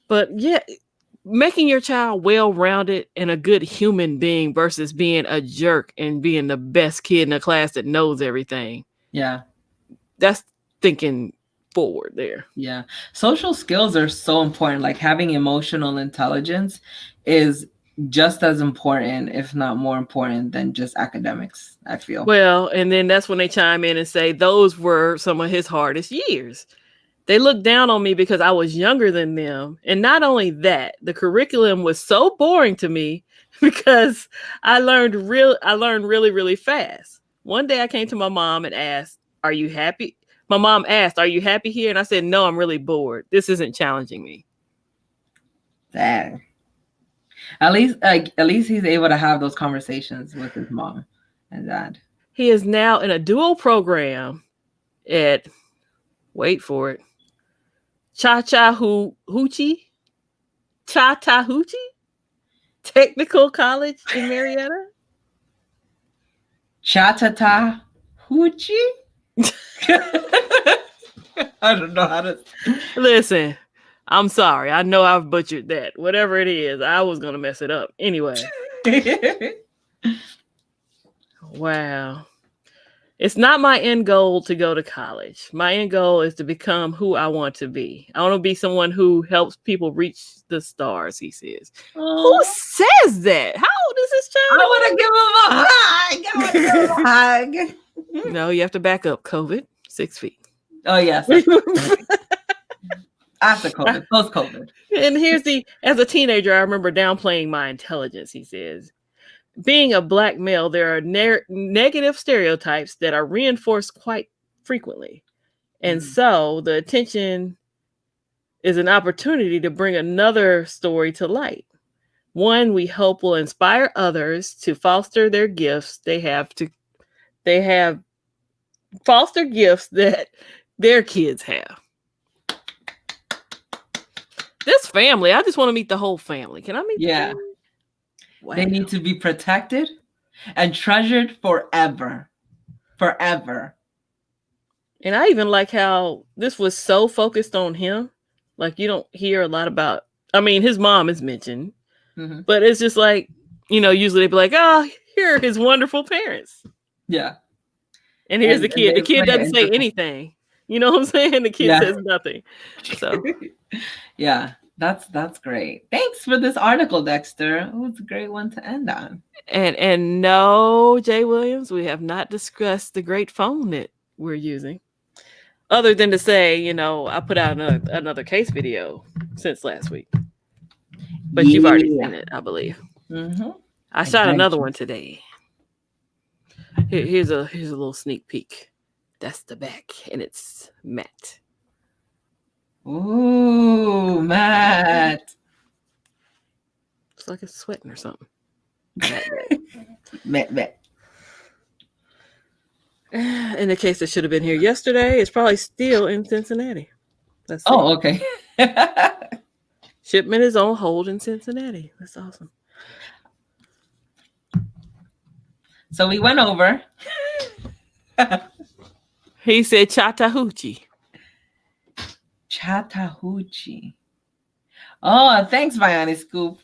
But yeah, making your child well-rounded and a good human being versus being a jerk and being the best kid in the class that knows everything. Yeah. That's thinking forward there. Yeah. Social skills are so important. Like having emotional intelligence is just as important, if not more important than just academics, I feel. Well, and then that's when they chime in and say those were some of his hardest years. They looked down on me because I was younger than them. And not only that, the curriculum was so boring to me because I learned really, really fast. One day I came to my mom and asked, "Are you happy?" My mom asked, "Are you happy here?" And I said, "No, I'm really bored. This isn't challenging me." Dang. At least he's able to have those conversations with his mom and dad. He is now in a dual program at, wait for it, Chattahoochee Technical College in Marietta. Chattahoochee? I don't know how to. Listen, I'm sorry. I know I've butchered that. Whatever it is, I was going to mess it up. Anyway. Wow. It's not my end goal to go to college. My end goal is to become who I want to be. I want to be someone who helps people reach the stars, he says. Who says that? How old is this child? I want to give him a hug. No, you have to back up. COVID, 6 feet. Oh, yes. After COVID, post-COVID. And as a teenager, I remember downplaying my intelligence, he says. Being a Black male, there are negative stereotypes that are reinforced quite frequently. And so the attention is an opportunity to bring another story to light. One we hope will inspire others to foster their gifts they have foster gifts that their kids have. This family, I just want to meet the whole family. Can I meet the family? Wow. They need to be protected and treasured forever. Forever. And I even like how this was so focused on him. Like, you don't hear a lot about, I mean, his mom is mentioned, but it's just like, you know, usually they'd be like, oh, here are his wonderful parents. Yeah. And here's the kid. The kid doesn't say anything. You know what I'm saying? The kid says nothing. So yeah, that's great. Thanks for this article, Dexter. It was a great one to end on. And no, Jay Williams, we have not discussed the great phone that we're using. Other than to say, you know, I put out another case video since last week. But you've already seen it, I believe. I shot another one today. Here's a little sneak peek. That's the back, and it's matte. Ooh, matte. It's like it's sweating or something. Matte. In the case that should have been here yesterday, it's probably still in Cincinnati. Let's see. Oh, okay. Shipment is on hold in Cincinnati. That's awesome. So we went over. He said Chattahoochee. Chattahoochee. Oh, thanks, Vianney Scoop.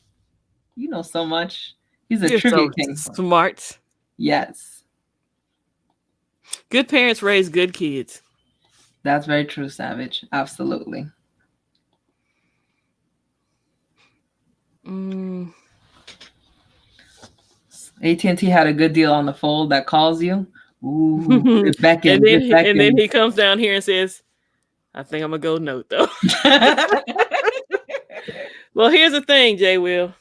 You know so much. He's a trivia king. Smart. Yes. Good parents raise good kids. That's very true, Savage. Absolutely. AT&T had a good deal on the fold that calls you. Ooh, get back in. And then he comes down here and says, I think I'm going to go note, though. Well, here's the thing, Jay Will.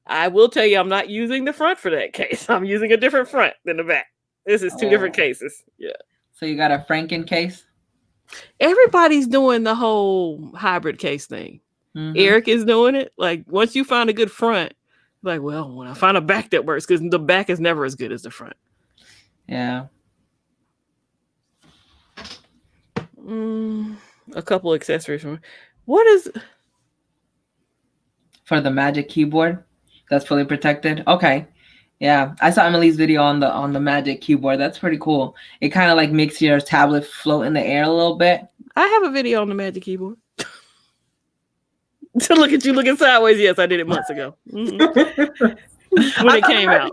I will tell you, I'm not using the front for that case. I'm using a different front than the back. This is two different cases. Yeah. So you got a Franken case? Everybody's doing the whole hybrid case thing. Eric is doing it. Like, once you find a good front, like, well, when I find a back that works, because the back is never as good as the front. Yeah. A couple accessories. What is... For the Magic keyboard that's fully protected? Okay. Yeah. I saw Emily's video on the Magic keyboard. That's pretty cool. It kind of like makes your tablet float in the air a little bit. I have a video on the Magic keyboard. To look at you looking sideways. Yes, I did it months ago. When it came out.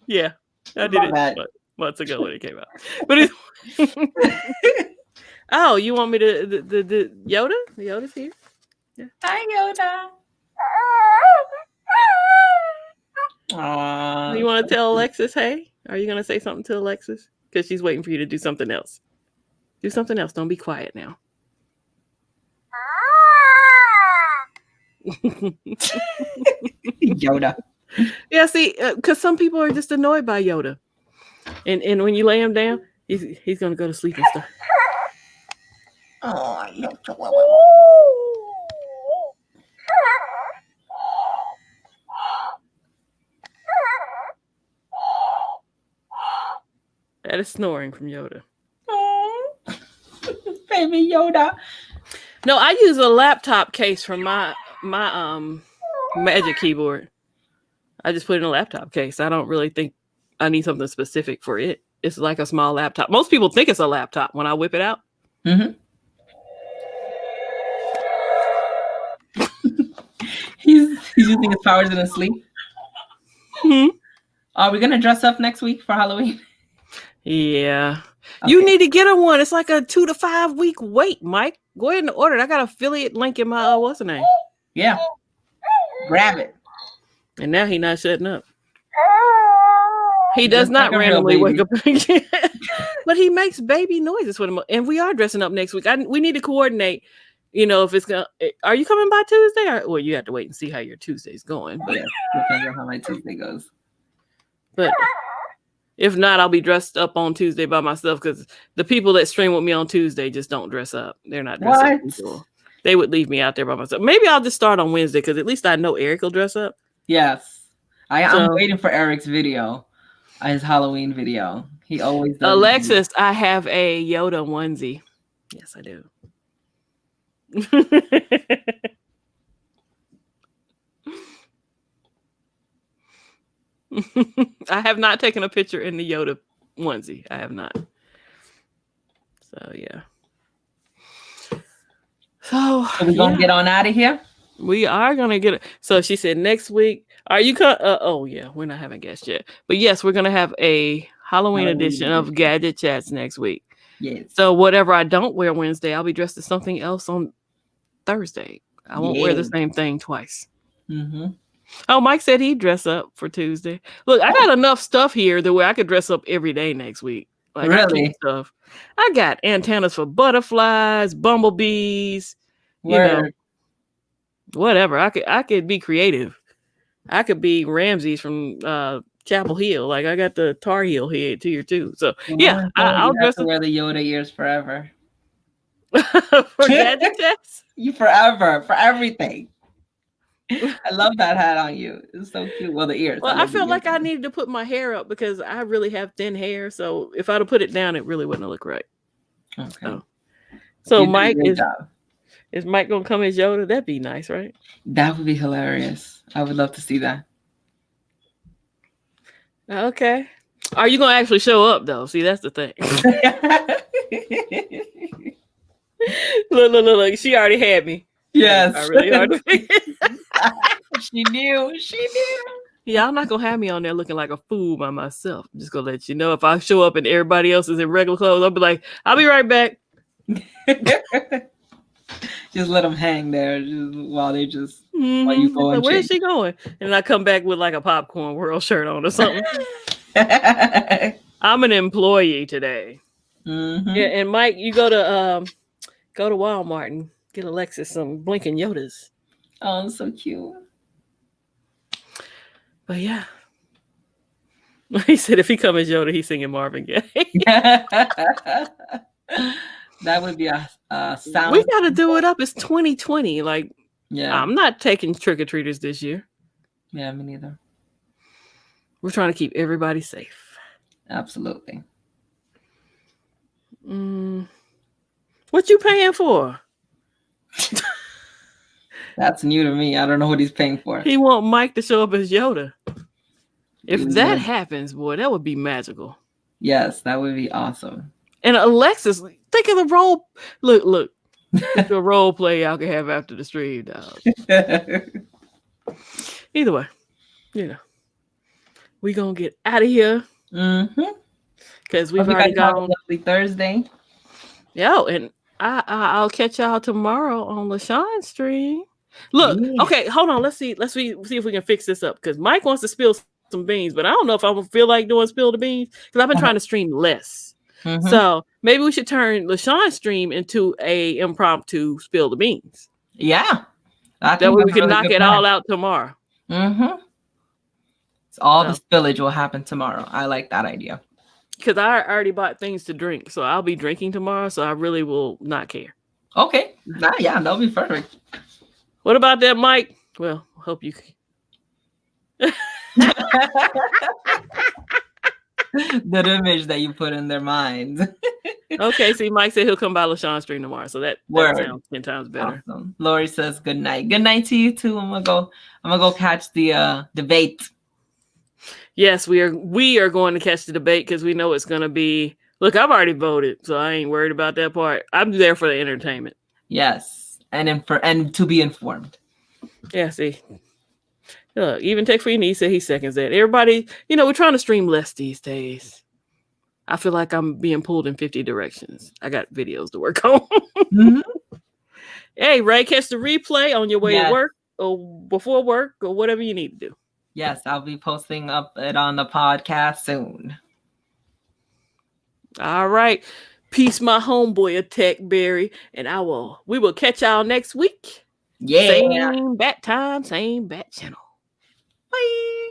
Yeah, I did it months ago when it came out. But oh, you want me to the Yoda? The Yoda's here. Yeah. Hi, Yoda. You want to tell Alexis, hey? Are you going to say something to Alexis? Because she's waiting for you to do something else. Do something else. Don't be quiet now. Yoda. Yeah, see, because some people are just annoyed by Yoda. And when you lay him down, he's going to go to sleep and stuff. Oh, I love Chihuahua. That is snoring from Yoda. Oh, baby Yoda. No, I use a laptop case for my Magic keyboard. I just put it in a laptop case. I don't really think I need something specific for it. It's like a small laptop. Most people think it's a laptop when I whip it out. He's using his powers in his sleep. Are we gonna dress up next week for Halloween? Yeah. Okay. You need to get her one. It's like a 2 to 5 week wait, Mike. Go ahead and order it. I got an affiliate link in my what's the name? Yeah. Grab it. And now he's not shutting up. He does not randomly wake up again. But he makes baby noises with him. And we are dressing up next week. We need to coordinate, you know, if it's going to... Are you coming by Tuesday? Well, you have to wait and see how your Tuesday's going. But, yeah, depends on how my Tuesday goes. But if not, I'll be dressed up on Tuesday by myself because the people that stream with me on Tuesday just don't dress up. They're not dressed up people. They would leave me out there by myself. Maybe I'll just start on Wednesday because at least I know Eric will dress up. Yes. I'm waiting for Eric's video. his Halloween video. He always does. Alexis, I have a Yoda onesie. Yes, I do. I have not taken a picture in the Yoda onesie. I have not. So yeah. So we're gonna get on out of here. We are gonna get it. So she said next week. Are you? Oh yeah, we're not having guests yet. But yes, we're gonna have a Halloween edition of Gadget Chats next week. Yes. So whatever I don't wear Wednesday, I'll be dressed as something else on Thursday. I won't wear the same thing twice. Mm-hmm. Oh, Mike said he'd dress up for Tuesday. Look, I got enough stuff here the way I could dress up every day next week. Like really? Stuff. I got antennas for butterflies, bumblebees, you know, whatever. I could be creative. I could be Ramses from Chapel Hill. Like I got the Tar Heel head here too. So yeah, I'll dress to wear the Yoda ears forever. For Gadget Chats? You forever for everything. I love that hat on you. It's so cute. Well, the ears. Well, I felt like I needed to put my hair up because I really have thin hair. So if I'd have put it down, it really wouldn't look right. Okay. So Mike is Mike gonna come as Yoda? That'd be nice, right? That would be hilarious. I would love to see that. Okay. Are you gonna actually show up though? See, that's the thing. Look. She already had me. Yes. I really already. She knew. Yeah, I'm not gonna have me on there looking like a fool by myself. I'm just gonna let you know if I show up and everybody else is in regular clothes, I'll be like, I'll be right back. Just let them hang there while you go. Like, where's she going? And I come back with like a popcorn world shirt on or something. I'm an employee today. Mm-hmm. Yeah, and Mike, you go to Walmart and get Alexis some blinking Yodas. Oh, so cute. But yeah. He said if he come as Yoda, he's singing Marvin Gaye. That would be a sound. We got to do it up. It's 2020. Like, yeah, I'm not taking trick-or-treaters this year. Yeah, me neither. We're trying to keep everybody safe. Absolutely. What you paying for? That's new to me. I don't know what he's paying for. He want Mike to show up as Yoda. If that happens, boy, that would be magical. Yes, that would be awesome. And Alexis, think of the role. Look. The role play y'all can have after the stream, dog. Either way, we gonna get out of here. Because we've already got a lovely Thursday. Yo, and I'll catch y'all tomorrow on LaShawn's stream. Look, okay, hold on. Let's see if we can fix this up. Because Mike wants to spill some beans, but I don't know if I will feel like doing spill the beans because I've been trying to stream less. So maybe we should turn LaShawn's stream into a impromptu spill the beans. Yeah, that way we can knock it all out tomorrow. So all the spillage will happen tomorrow. I like that idea. Because I already bought things to drink, so I'll be drinking tomorrow. So I really will not care. Okay, yeah, that'll be perfect. What about that, Mike? Well, hope you. The image that you put in their minds. Okay, see, Mike said he'll come by LaShawn's stream tomorrow, so that sounds 10 times better. Awesome. Lori says good night. Good night to you too. I'm gonna go catch the debate. Yes, we are going to catch the debate because we know it's gonna be. Look, I've already voted, so I ain't worried about that part. I'm there for the entertainment. Yes, and to be informed. Yeah, see. Look, even Tech for Your Niece said he seconds that. Everybody, we're trying to stream less these days. I feel like I'm being pulled in 50 directions. I got videos to work on. Hey, Ray, catch the replay on your way to work or before work or whatever you need to do. Yes, I'll be posting up it on the podcast soon. All right. Peace, my homeboy, a Tech Berry, and we will catch y'all next week. Yeah. Same bat time, same bat channel. Bye.